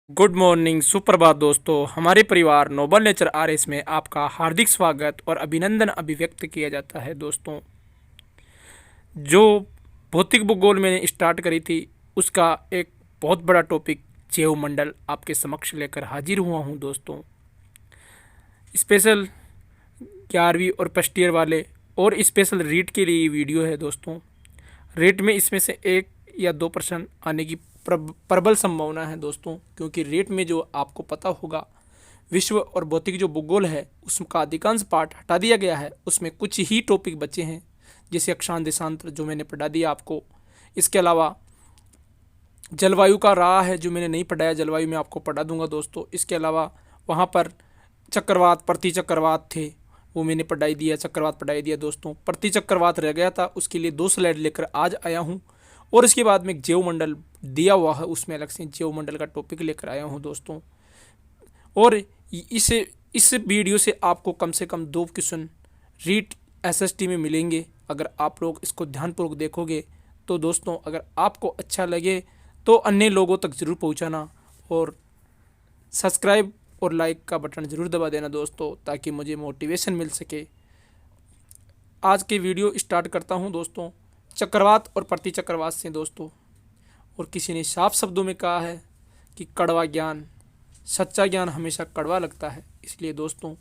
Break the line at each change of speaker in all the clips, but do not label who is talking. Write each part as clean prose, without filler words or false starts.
Good morning, सुप्रभात दोस्तों। हमारे परिवार नोबल नेचर आरएस में आपका हार्दिक स्वागत और अभिनंदन अभिव्यक्त किया जाता है। दोस्तों, जो भौतिक भूगोल मैंने स्टार्ट करी थी उसका एक बहुत बड़ा टॉपिक जैव मंडल आपके समक्ष लेकर हाजिर हुआ हूँ। दोस्तों, स्पेशल 11वीं और फर्स्ट ईयर वाले और स्पेशल रीट के लिए ये वीडियो है। दोस्तों, रेट में इसमें से 1 या 2% आने की प्रबल संभावना है। दोस्तों, क्योंकि रेट में जो आपको पता होगा विश्व और भौतिक जो भूगोल है उसका अधिकांश पार्ट हटा दिया गया है। उसमें कुछ ही टॉपिक बचे हैं, जैसे अक्षांश देशांतर जो मैंने पढ़ा दिया आपको। इसके अलावा जलवायु का रहा है जो मैंने नहीं पढ़ाया, जलवायु में आपको पढ़ा दूंगा। दोस्तों, इसके अलावा वहाँ पर चक्रवात प्रति चक्रवात थे, वो मैंने पढ़ाई दिया, चक्रवात पढ़ाई दिया। दोस्तों, प्रति चक्रवात रह गया था, उसके लिए 2 स्लाइड लेकर आज आया हूँ। और इसके बाद में जैव मंडल दिया हुआ है, उसमें अलग से जैव मंडल का टॉपिक लेकर आया हूँ। दोस्तों, और इस वीडियो से आपको कम से कम 2 क्वेश्चन रीट एसएसटी में मिलेंगे अगर आप लोग इसको ध्यानपूर्वक देखोगे। तो दोस्तों, अगर आपको अच्छा लगे तो अन्य लोगों तक ज़रूर पहुँचाना और सब्सक्राइब और लाइक का बटन ज़रूर दबा देना दोस्तों, ताकि मुझे मोटिवेशन मिल सके। आज के वीडियो स्टार्ट करता हूं दोस्तों चक्रवात और प्रति चक्रवात से। दोस्तों, और किसी ने साफ शब्दों में कहा है कि कड़वा ज्ञान, सच्चा ज्ञान हमेशा कड़वा लगता है। इसलिए दोस्तों,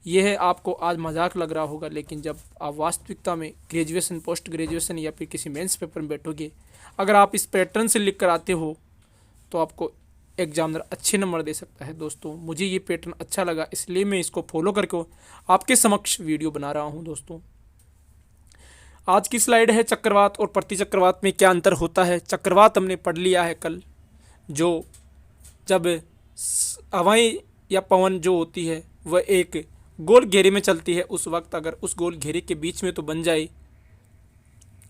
यह है, आपको आज मजाक लग रहा होगा, लेकिन जब आप वास्तविकता में ग्रेजुएशन, पोस्ट ग्रेजुएशन या फिर किसी मेंस पेपर में बैठोगे, अगर आप इस पैटर्न से लिख कर आते हो तो आपको एग्जामिनर अच्छे नंबर दे सकता है। दोस्तों, मुझे ये पैटर्न अच्छा लगा, इसलिए मैं इसको फॉलो करके आपके समक्ष वीडियो बना रहा हूँ। दोस्तों, आज की स्लाइड है चक्रवात और प्रति चक्रवात में क्या अंतर होता है। चक्रवात हमने पढ़ लिया है कल, जो जब हवाएं या पवन जो होती है वह एक गोल घेरे में चलती है, उस वक्त अगर उस गोल घेरे के बीच में तो बन जाए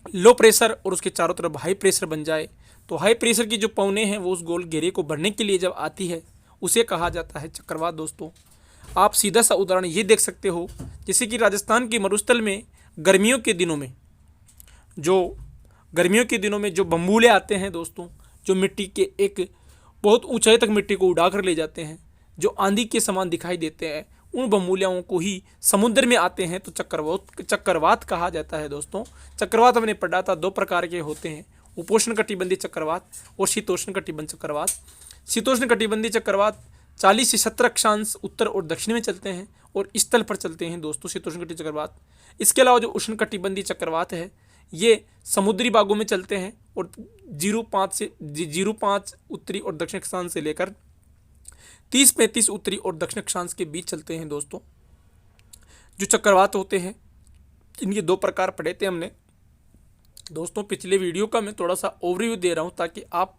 लो प्रेशर और उसके चारों तरफ हाई प्रेशर बन जाए, तो हाई प्रेशर की जो पवनें हैं वो उस गोल घेरे को भरने के लिए जब आती है उसे कहा जाता है चक्रवात। दोस्तों, आप सीधा सा उदाहरण ये देख सकते हो, जैसे कि राजस्थान के मरुस्थल में गर्मियों के दिनों में जो बम्बूले आते हैं दोस्तों, जो मिट्टी के एक बहुत ऊंचाई तक मिट्टी को उड़ा कर ले जाते हैं, जो आंधी के समान दिखाई देते हैं, उन बम्बूलियाओं को ही समुद्र में आते हैं तो चक्रवात कहा जाता है। दोस्तों, चक्रवात हमने पढ़ा था 2 प्रकार के होते हैं, उपोष्ण कटिबंधीय चक्रवात और शीतोष्ण कटिबंधीय चक्रवात। शीतोष्ण कटिबंधीय चक्रवात 40 से 70 अक्षांश उत्तर और दक्षिण में चलते हैं और स्थल पर चलते हैं। दोस्तों, शीतोष्ण कटिबंधीय चक्रवात। इसके अलावा जो उष्ण कटिबंधीय चक्रवात है ये समुद्री भागों में चलते हैं और 0.5 उत्तरी और दक्षिण अक्षांश से लेकर 30-35 उत्तरी और दक्षिण अक्षांश के बीच चलते हैं। दोस्तों, जो चक्रवात होते हैं इनके 2 प्रकार पढ़े थे हमने। दोस्तों, पिछले वीडियो का मैं थोड़ा सा ओवरव्यू दे रहा हूं ताकि आप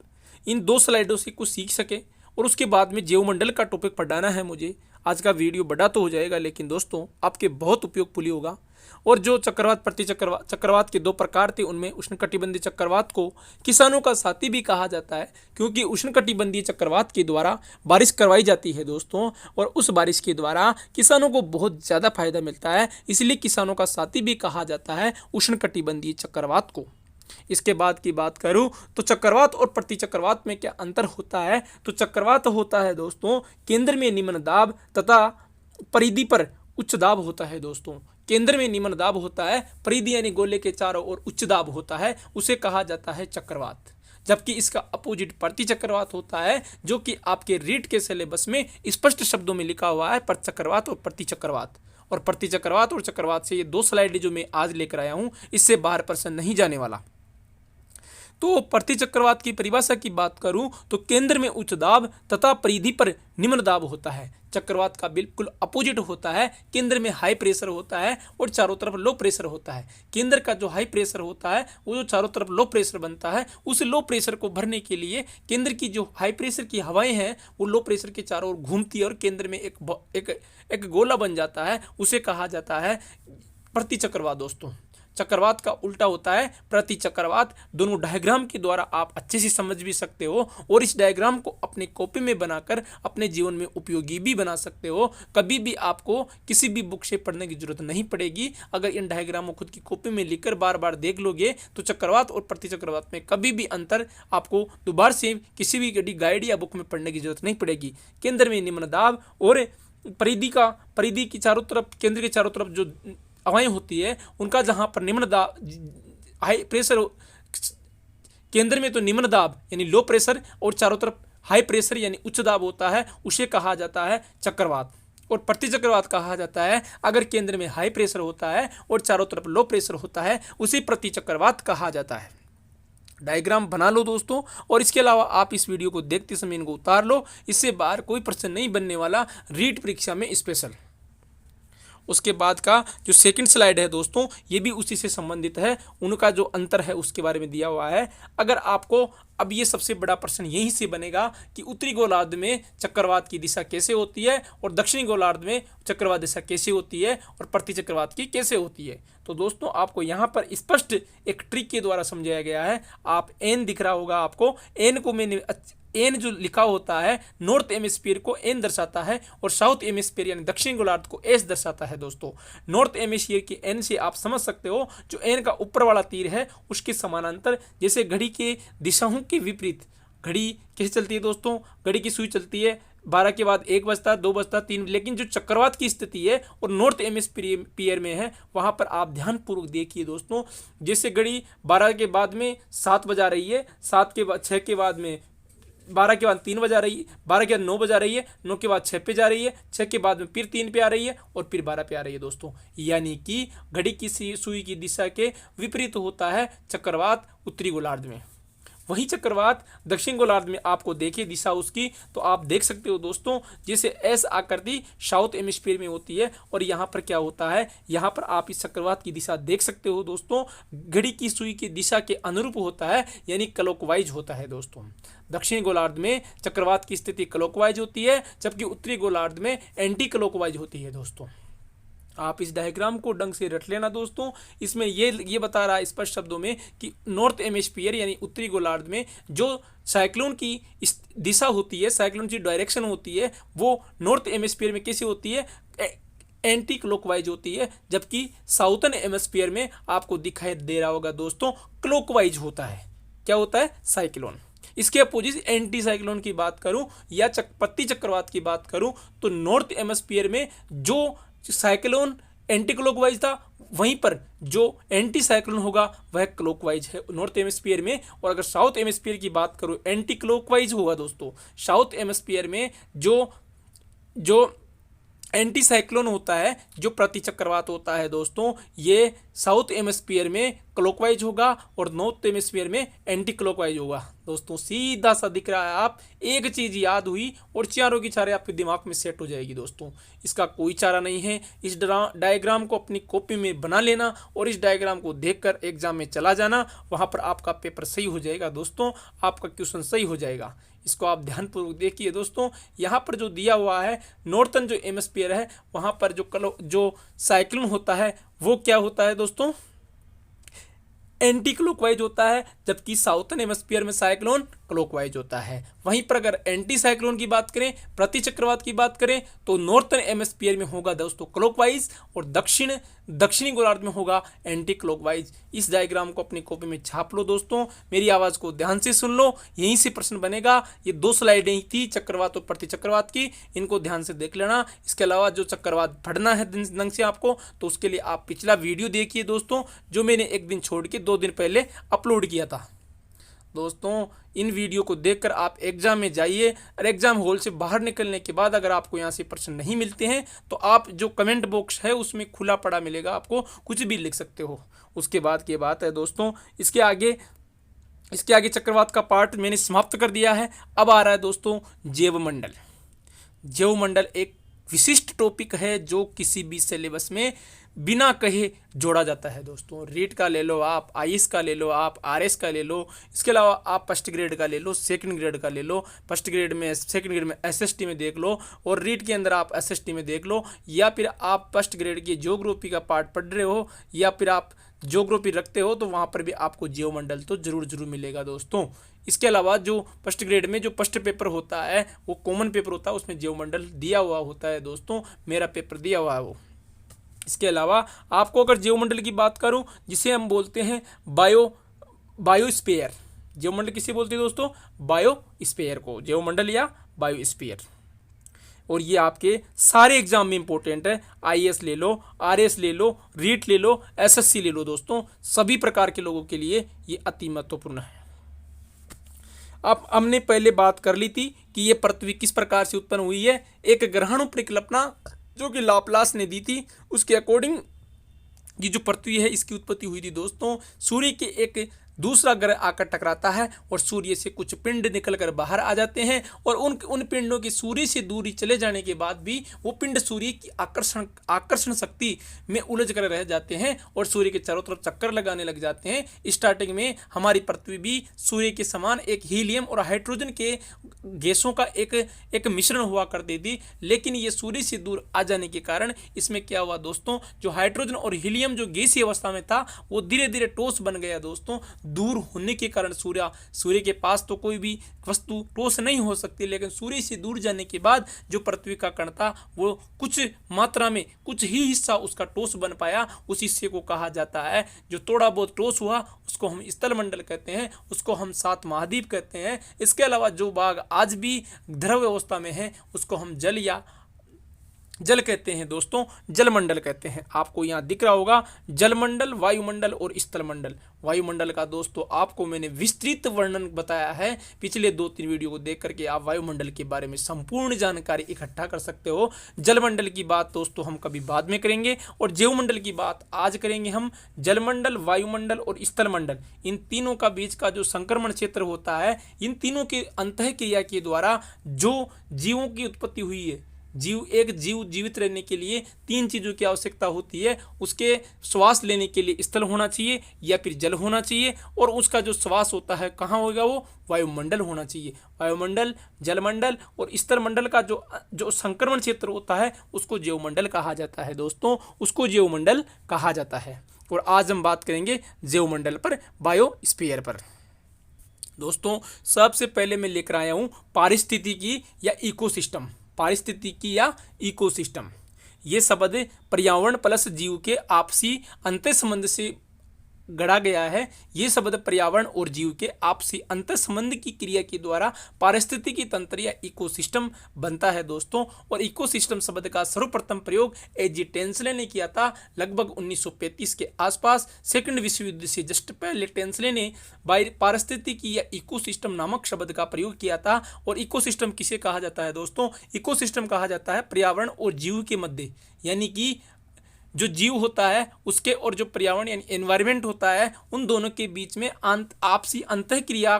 इन 2 स्लाइडों से कुछ सीख सके, और उसके बाद में जैव मंडल का टॉपिक पढ़ाना है मुझे। आज का वीडियो बड़ा तो हो जाएगा, लेकिन दोस्तों आपके बहुत उपयोगफुली होगा। और जो चक्रवात प्रति चक्रवात के 2 प्रकार थे, उनमें उष्णकटिबंधीय चक्रवात को किसानों का साथी भी कहा जाता है, क्योंकि उष्णकटिबंधीय चक्रवात के द्वारा बारिश करवाई जाती है दोस्तों, और उस बारिश के द्वारा किसानों को बहुत ज़्यादा फायदा मिलता है, इसलिए किसानों का साथी भी कहा जाता है उष्णकटिबंधीय चक्रवात को। इसके बाद की बात करूं तो चक्रवात और प्रति चक्रवात में क्या अंतर होता है। तो चक्रवात होता है दोस्तों केंद्र में निम्न दाब तथा परिधि पर उच्च दाब होता है। दोस्तों, केंद्र में निम्न दाब होता है, परिधि यानी गोले के चारों ओर उच्च दाब होता है, उसे कहा जाता है चक्रवात। जबकि इसका अपोजिट प्रति चक्रवात होता है, जो कि आपके रीट के सिलेबस में स्पष्ट शब्दों में लिखा हुआ है, चक्रवात और प्रति चक्रवात। और प्रति चक्रवात और चक्रवात से ये 2 स्लाइड जो मैं आज लेकर आया हूं, इससे बाहर प्रश्न नहीं जाने वाला। तो प्रति चक्रवात की परिभाषा की बात करूं तो केंद्र में उच्च दाब तथा परिधि पर निम्न दाब होता है। चक्रवात का बिल्कुल अपोजिट होता है, केंद्र में हाई प्रेशर होता है और चारों तरफ लो प्रेशर होता है। केंद्र का जो हाई प्रेशर होता है वो जो चारों तरफ लो प्रेशर बनता है, उस लो प्रेशर को भरने के लिए केंद्र की जो हाई प्रेशर की हवाएं हैं वो लो प्रेशर के चारों ओर घूमती है और केंद्र में एक गोला बन जाता है, उसे कहा जाता है प्रति चक्रवात। दोस्तों, चक्रवात का उल्टा होता है प्रति चक्रवात। दोनों डायग्राम के द्वारा आप अच्छे से समझ भी सकते हो और इस डायग्राम को अपने कॉपी में बनाकर अपने जीवन में उपयोगी भी बना सकते हो। कभी भी आपको किसी भी बुक से पढ़ने की जरूरत नहीं पड़ेगी। अगर इन डायग्राम को खुद की कॉपी में लिखकर बार बार देख लोगे तो चक्रवात और प्रति चक्रवात में कभी भी अंतर आपको दोबारा से किसी भी गाइड या बुक में पढ़ने की जरूरत नहीं पड़ेगी। केंद्र में निम्न दाब और परिधि की चारों तरफ, केंद्र के चारों तरफ जो हवाएं होती है उनका जहां पर निम्न दाब हाई प्रेशर, केंद्र में तो निम्न दाब यानी लो प्रेशर और चारों तरफ हाई प्रेशर यानी उच्च दाब होता है, उसे कहा जाता है चक्रवात। और प्रति चक्रवात कहा जाता है अगर केंद्र में हाई प्रेशर होता है और चारों तरफ लो प्रेशर होता है, उसे प्रति चक्रवात कहा जाता है। डायग्राम बना लो दोस्तों, और इसके अलावा आप इस वीडियो को देखते समय इनको उतार लो, इससे बाहर कोई प्रश्न नहीं बनने वाला रीट परीक्षा में स्पेशल। उसके बाद का जो सेकंड स्लाइड है दोस्तों, ये भी उसी से संबंधित है, उनका जो अंतर है उसके बारे में दिया हुआ है। अगर आपको अब ये सबसे बड़ा प्रश्न यहीं से बनेगा कि उत्तरी गोलार्ध में चक्रवात की दिशा कैसे होती है और दक्षिणी गोलार्ध में चक्रवात दिशा कैसे होती है और प्रति चक्रवात की कैसे होती है। तो दोस्तों आपको यहाँ पर स्पष्ट एक ट्रिक के द्वारा समझाया गया है। आप एन दिख रहा होगा आपको, एन को मैंने एन जो लिखा होता है नॉर्थ हेमिस्फीयर को एन दर्शाता है और साउथ हेमिस्फीयर यानी दक्षिण गोलार्ध को एस दर्शाता है। दोस्तों नॉर्थ हेमिस्फीयर की एन से आप समझ सकते हो जो एन का ऊपर वाला तीर है उसके समानांतर, जैसे घड़ी के दिशाओं के विपरीत घड़ी कैसे चलती है दोस्तों, घड़ी की सुई चलती है 12 के बाद 1 बजता 2 बजता 3, लेकिन जो चक्रवात की स्थिति है और नॉर्थ हेमिस्फीयर में है वहां पर आप ध्यानपूर्वक देखिए दोस्तों, जैसे घड़ी 12 के बाद में 7 बजा रही है, 7 के बाद 6 के बाद में 12 के बाद 3 बजा रही है, 12 के बाद 9 बजा रही है, 9 के बाद 6 पे जा रही है, 6 के बाद में फिर 3 पे आ रही है और फिर 12 पे आ रही है दोस्तों। यानी कि घड़ी की सुई की दिशा के विपरीत होता है चक्रवात उत्तरी गोलार्ध में। वही चक्रवात दक्षिण गोलार्ध में आपको देखे दिशा उसकी, तो आप देख सकते हो दोस्तों जैसे एस आकृति साउथ हेमिस्फीयर में होती है और यहाँ पर क्या होता है, यहाँ पर आप इस चक्रवात की दिशा देख सकते हो दोस्तों, घड़ी की सुई की दिशा के अनुरूप होता है यानी क्लॉकवाइज होता है दोस्तों। दक्षिण गोलार्ध में चक्रवात की स्थिति क्लॉकवाइज होती है जबकि उत्तरी गोलार्ध में एंटी क्लॉकवाइज होती है दोस्तों। आप इस डायग्राम को ढंग से रट लेना दोस्तों, इसमें ये बता रहा है स्पष्ट शब्दों में कि नॉर्थ हेमिस्फीयर यानी उत्तरी गोलार्ध में जो साइक्लोन की दिशा होती है, साइक्लोन की डायरेक्शन होती है, वो नॉर्थ हेमिस्फीयर में कैसी होती है, एंटी क्लॉकवाइज होती है, जबकि साउथर्न हेमिस्फीयर में आपको दिखाई दे रहा होगा दोस्तों क्लॉकवाइज होता है। क्या होता है, साइक्लोन। इसके अपोजिट एंटी साइक्लोन की बात करूं या प्रति चक्रवात की बात करूं तो नॉर्थ हेमिस्फीयर में जो साइक्लोन एंटी क्लॉकवाइज था वहीं पर जो एंटी साइक्लोन होगा वह क्लॉकवाइज है नॉर्थ हेमिस्फीयर में। और अगर साउथ हेमिस्फीयर की बात करूं एंटी क्लॉकवाइज होगा दोस्तों। साउथ हेमिस्फीयर में जो एंटी साइक्लोन होता है, जो प्रति चक्रवात होता है दोस्तों, ये साउथ हेमिस्फीयर में क्लॉकवाइज होगा और नॉर्थ हेमिस्फीयर में एंटी क्लॉकवाइज होगा दोस्तों। सीधा सा दिख रहा है, आप एक चीज याद हुई और चारों की चारे आपके दिमाग में सेट हो जाएगी दोस्तों। इसका कोई चारा नहीं है, इस डायग्राम को अपनी कॉपी में बना लेना और इस डायग्राम को देखकर एग्जाम में चला जाना, वहां पर आपका पेपर सही हो जाएगा दोस्तों, आपका क्वेश्चन सही हो जाएगा। इसको आप ध्यानपूर्वक देखिए दोस्तों। यहाँ पर जो दिया हुआ है नॉर्थन जो हेमिस्फीयर है वहाँ पर जो साइक्लोन होता है वो क्या होता है दोस्तों, एंटी क्लॉकवाइज होता है, जबकि साउथर्न हेमिस्फीयर में साइक्लोन क्लॉकवाइज होता है। वहीं पर अगर एंटी साइक्लोन की बात करें, प्रति चक्रवात की बात करें तो नॉर्थर्न हेमिस्फीयर में होगा दोस्तों क्लॉकवाइज और दक्षिणी गोलार्ध में होगा एंटी क्लॉकवाइज। इस डायग्राम को अपनी कॉपी में छाप लो दोस्तों, मेरी आवाज़ को ध्यान से सुन लो, यहीं से प्रश्न बनेगा। ये 2 स्लाइडें ही थी चक्रवात और प्रति चक्रवात की, इनको ध्यान से देख लेना। इसके अलावा जो चक्रवात पढ़ना है ढंग से आपको, तो उसके लिए आप पिछला वीडियो देखिए दोस्तों, जो मैंने एक दिन छोड़ के 2 दिन पहले अपलोड किया था दोस्तों। इन वीडियो को देखकर आप एग्जाम में जाइए और एग्जाम हॉल से बाहर निकलने के बाद अगर आपको यहाँ से प्रश्न नहीं मिलते हैं तो आप जो कमेंट बॉक्स है उसमें खुला पड़ा मिलेगा, आपको कुछ भी लिख सकते हो। उसके बाद की बात है दोस्तों, इसके आगे चक्रवात का पार्ट मैंने समाप्त कर दिया है। अब आ रहा है दोस्तों जैवमंडल। जैवमंडल एक विशिष्ट टॉपिक है जो किसी भी सिलेबस में बिना कहे जोड़ा जाता है दोस्तों। रीट का ले लो आप, आईएएस का ले लो आप, आरएस का ले लो, इसके अलावा आप फर्स्ट ग्रेड का ले लो, सेकंड ग्रेड का ले लो, फर्स्ट ग्रेड में सेकंड ग्रेड में एसएसटी में देख लो, और रीट के अंदर आप एसएसटी में देख लो, या फिर आप फर्स्ट ग्रेड की ज्योग्राफी का पार्ट पढ़ रहे हो, या फिर आप ज्योग्राफी रखते हो, तो वहाँ पर भी आपको जीवमंडल तो जरूर मिलेगा दोस्तों। इसके अलावा जो फर्स्ट ग्रेड में जो फर्स्ट पेपर होता है वो कॉमन पेपर होता है, उसमें जीवमंडल दिया हुआ होता है दोस्तों, मेरा पेपर दिया हुआ है वो। इसके अलावा आपको अगर जीवमंडल की बात करूं, जिसे हम बोलते हैं बायोस्फीयर, जीवमंडल किसे बोलते हैं दोस्तों? बायोस्फीयर को, जीवमंडल या बायोस्फीयर। और ये आपके सारे एग्जाम में इंपॉर्टेंट है। आईएएस ले लो, आरएएस ले लो, रीट ले लो, एसएससी ले लो दोस्तों, सभी प्रकार के लोगों के लिए ये अति महत्वपूर्ण है। अब हमने पहले बात कर ली थी कि ये पृथ्वी किस प्रकार से उत्पन्न हुई है। एक ग्रहण परिकल्पना जो कि लाप्लास ने दी थी, उसके अकॉर्डिंग ये जो पृथ्वी है इसकी उत्पत्ति हुई थी दोस्तों। सूर्य के एक दूसरा ग्रह आकर टकराता है और सूर्य से कुछ पिंड निकलकर बाहर आ जाते हैं, और उन पिंडों की सूर्य से दूरी चले जाने के बाद भी वो पिंड सूर्य की आकर्षण शक्ति में उलझ कर रह जाते हैं और सूर्य के चारों तरफ चक्कर लगाने लग जाते हैं। स्टार्टिंग में हमारी पृथ्वी भी सूर्य के समान एक हीलियम और हाइड्रोजन के गैसों का एक मिश्रण हुआ करती थी, लेकिन ये सूर्य से दूर आ जाने के कारण इसमें क्या हुआ दोस्तों, जो हाइड्रोजन और हीलियम जो गैसीय अवस्था में था वो धीरे धीरे ठोस बन गया दोस्तों। दूर होने के कारण सूर्य के पास तो कोई भी वस्तु ठोस नहीं हो सकती, लेकिन सूर्य से दूर जाने के बाद जो पृथ्वी का कण था वो कुछ मात्रा में, कुछ ही हिस्सा उसका ठोस बन पाया। उस हिस्से को कहा जाता है, जो थोड़ा बहुत ठोस हुआ उसको हम स्थलमंडल कहते हैं, उसको हम 7 महाद्वीप कहते हैं। इसके अलावा जो भाग आज भी द्रव अवस्था में है उसको हम जल कहते हैं दोस्तों, जलमंडल कहते हैं। आपको यहाँ दिख रहा होगा जलमंडल, वायुमंडल और स्थलमंडल। वायुमंडल का दोस्तों आपको मैंने विस्तृत वर्णन बताया है, पिछले 2-3 वीडियो को देख करके आप वायुमंडल के बारे में संपूर्ण जानकारी इकट्ठा कर सकते हो। जलमंडल की बात दोस्तों हम कभी बाद में करेंगे, और जीवमंडल की बात आज करेंगे हम। जलमंडल, वायुमंडल और स्थलमंडल, इन तीनों का बीच का जो संक्रमण क्षेत्र होता है, इन तीनों के अंतःक्रिया के द्वारा जो जीवों की उत्पत्ति हुई है। एक जीव जीवित रहने के लिए 3 चीज़ों की आवश्यकता होती है। उसके श्वास लेने के लिए स्थल होना चाहिए या फिर जल होना चाहिए, और उसका जो श्वास होता है कहाँ होगा, वो वायुमंडल होना चाहिए। वायुमंडल, जलमंडल और स्थलमंडल का जो संक्रमण क्षेत्र होता है उसको जीवमंडल कहा जाता है दोस्तों, उसको जीवमंडल कहा जाता है। और आज हम बात करेंगे जीवमंडल पर, बायोस्फीयर पर। दोस्तों सबसे पहले मैं लेकर आया हूँ पारिस्थितिकी या इकोसिस्टम। पारिस्थितिकी या इकोसिस्टम, ये शब्द पर्यावरण प्लस जीव के आपसी अंतर संबंध से गढ़ा गया है। ये शब्द पर्यावरण और जीव के आपसी अंतर संबंध की क्रिया के द्वारा पारिस्थितिकी तंत्र या इकोसिस्टम बनता है दोस्तों। और इकोसिस्टम शब्द का सर्वप्रथम प्रयोग एजी टेंसले ने किया था लगभग 1935 के आसपास। सेकंड विश्व युद्ध से जस्ट पहले टेंसले ने पारिस्थितिकी या इकोसिस्टम नामक शब्द का प्रयोग किया था। और इकोसिस्टम किसे कहा जाता है दोस्तों? इकोसिस्टम कहा जाता है पर्यावरण और जीव के मध्य, यानी कि जो जीव होता है उसके और जो पर्यावरण यानी एनवायरनमेंट होता है, उन दोनों के बीच में आपसी अंतःक्रिया,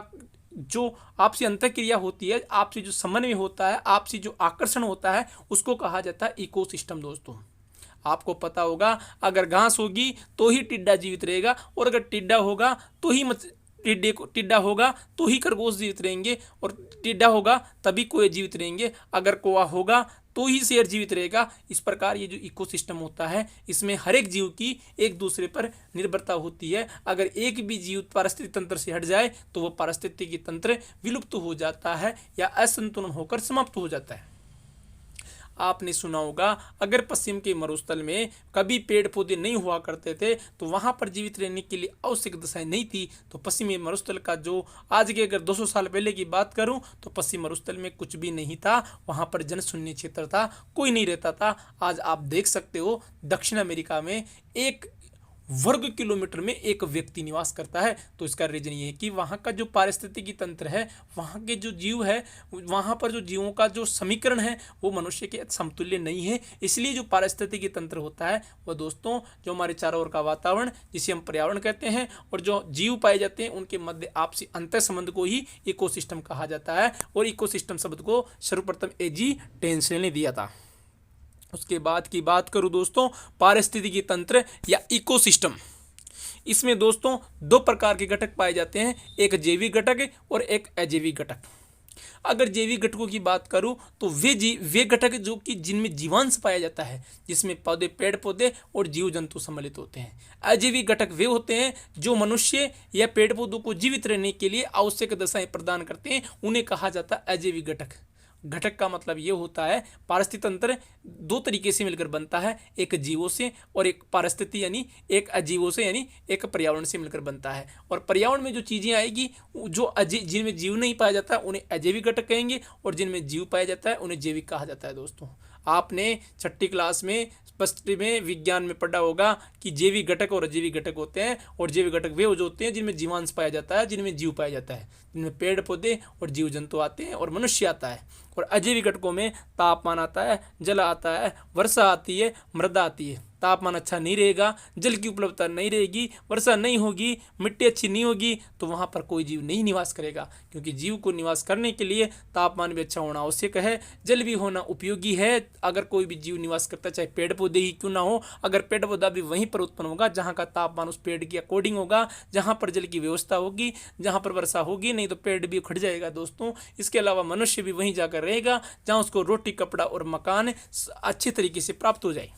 जो आपसी अंतःक्रिया होती है, आपसी जो समन्वय होता है, आपसी जो आकर्षण होता है, उसको कहा जाता है इकोसिस्टम दोस्तों। आपको पता होगा अगर घास होगी तो ही टिड्डा जीवित रहेगा, और अगर टिड्डा होगा तो ही टिड्डा होगा तो ही खरगोश जीवित रहेंगे, और टिड्डा होगा तभी कोए जीवित रहेंगे, अगर कौवा होगा तो ही शेर जीवित रहेगा। इस प्रकार ये जो इकोसिस्टम होता है इसमें हर एक जीव की एक दूसरे पर निर्भरता होती है। अगर एक भी जीव पारिस्थितिक तंत्र से हट जाए तो वो पारिस्थितिकी तंत्र विलुप्त हो जाता है या असंतुलन होकर समाप्त हो जाता है। आपने सुना होगा अगर पश्चिम के मरुस्थल में कभी पेड़ पौधे नहीं हुआ करते थे तो वहाँ पर जीवित रहने के लिए आवश्यक दशाएं नहीं थी। तो पश्चिमी मरुस्थल का जो आज के अगर 200 साल पहले की बात करूं तो पश्चिम मरुस्थल में कुछ भी नहीं था, वहाँ पर जनशून्य क्षेत्र था, कोई नहीं रहता था। आज आप देख सकते हो दक्षिण अमेरिका में 1 वर्ग किलोमीटर में एक व्यक्ति निवास करता है। तो इसका रीजन ये है कि वहाँ का जो पारिस्थितिकी तंत्र है, वहाँ के जो जीव है, वहाँ पर जो जीवों का जो समीकरण है वो मनुष्य के समतुल्य नहीं है। इसलिए जो पारिस्थितिकी तंत्र होता है वो दोस्तों जो हमारे चारों ओर का वातावरण जिसे हम पर्यावरण कहते हैं और जो जीव पाए जाते हैं उनके मध्य आपसी अंतर संबंध को ही इकोसिस्टम कहा जाता है। और इकोसिस्टम शब्द को सर्वप्रथम एजी टेंसले ने दिया था। उसके बाद की बात करूं दोस्तों, पारिस्थितिकी तंत्र या इकोसिस्टम। इसमें दोस्तों दो प्रकार के घटक पाए जाते हैं, एक जैविक घटक और एक अजैविक घटक। अगर जैविक घटकों की बात करूं तो वे घटक जो कि जिनमें जीवांश पाया जाता है, जिसमें पौधे, पेड़ पौधे और जीव जंतु सम्मिलित होते हैं। अजैविक घटक वे होते हैं जो मनुष्य या पेड़ पौधों को जीवित रहने के लिए आवश्यक दशाएं प्रदान करते हैं, उन्हें कहा जाता है अजैविक घटक। घटक का मतलब ये होता है, पारिस्थितिक तंत्र दो तरीके से मिलकर बनता है, एक जीवों से और एक पारिस्थितिक यानी एक अजीवों से यानी एक पर्यावरण से मिलकर बनता है। और पर्यावरण में जो चीज़ें आएगी, जो जिनमें जीव नहीं पाया जाता उन्हें अजैविक घटक कहेंगे, और जिनमें जीव पाया जाता है उन्हें जैविक कहा जाता है। दोस्तों आपने छठी क्लास में विज्ञान में पढ़ा होगा कि जैविक घटक और अजैविक घटक होते हैं, और जैविक घटक वे जो होते हैं जिनमें जीवांश पाया जाता है, जिनमें जीव पाया जाता है, जिनमें पेड़ पौधे और जीव जंतु आते हैं और मनुष्य आता है। और अजैविक घटकों में तापमान आता है, जल आता है, वर्षा आती है, मृदा आती है। तापमान अच्छा नहीं रहेगा, जल की उपलब्धता नहीं रहेगी, वर्षा नहीं होगी, मिट्टी अच्छी नहीं होगी, तो वहाँ पर कोई जीव नहीं निवास करेगा, क्योंकि जीव को निवास करने के लिए तापमान भी अच्छा होना आवश्यक है, जल भी होना उपयोगी है। अगर कोई भी जीव निवास करता है, चाहे पेड़ पौधे ही क्यों ना हो, अगर पेड़ पौधा भी वहीं पर उत्पन्न होगा जहाँ का तापमान उस पेड़ के अकॉर्डिंग होगा, जहाँ पर जल की व्यवस्था होगी, जहाँ पर वर्षा होगी, नहीं तो पेड़ भी उखड़ जाएगा। दोस्तों इसके अलावा मनुष्य भी वहीं जाकर रहेगा जहाँ उसको रोटी, कपड़ा और मकान अच्छे तरीके से प्राप्त हो जाए।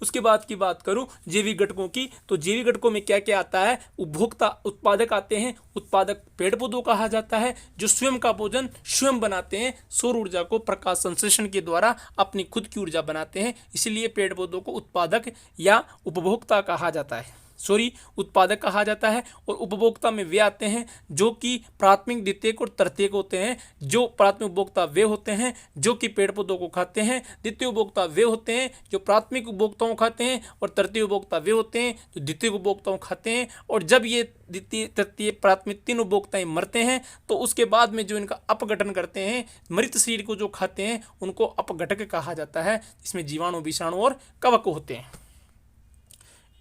उसके बाद की बात करूं जैविक घटकों की, तो जैविक घटकों में क्या क्या आता है, उपभोक्ता, उत्पादक आते हैं। उत्पादक पेड़ पौधों कहा जाता है, जो स्वयं का भोजन स्वयं बनाते हैं, सौर ऊर्जा को प्रकाश संश्लेषण के द्वारा अपनी खुद की ऊर्जा बनाते हैं, इसलिए पेड़ पौधों को उत्पादक या उपभोक्ता कहा जाता है, उत्पादक कहा जाता है। और उपभोक्ता में वे आते हैं जो कि प्राथमिक, द्वितीयक और तृतीयक होते हैं। जो प्राथमिक उपभोक्ता वे होते हैं जो कि पेड़ पौधों को खाते हैं, द्वितीय उपभोक्ता वे होते हैं जो प्राथमिक उपभोक्ताओं खाते हैं, और तृतीय उपभोक्ता वे होते हैं जो द्वितीय उपभोक्ताओं खाते हैं। और जब ये द्वितीय, तृतीय, प्राथमिक तीन उपभोक्ताएं मरते हैं तो उसके बाद में जो इनका अपघटन करते हैं, मृत शरीर को जो खाते हैं, उनको अपघटक कहा जाता है, जिसमें जीवाणु, विषाणु और कवक होते हैं।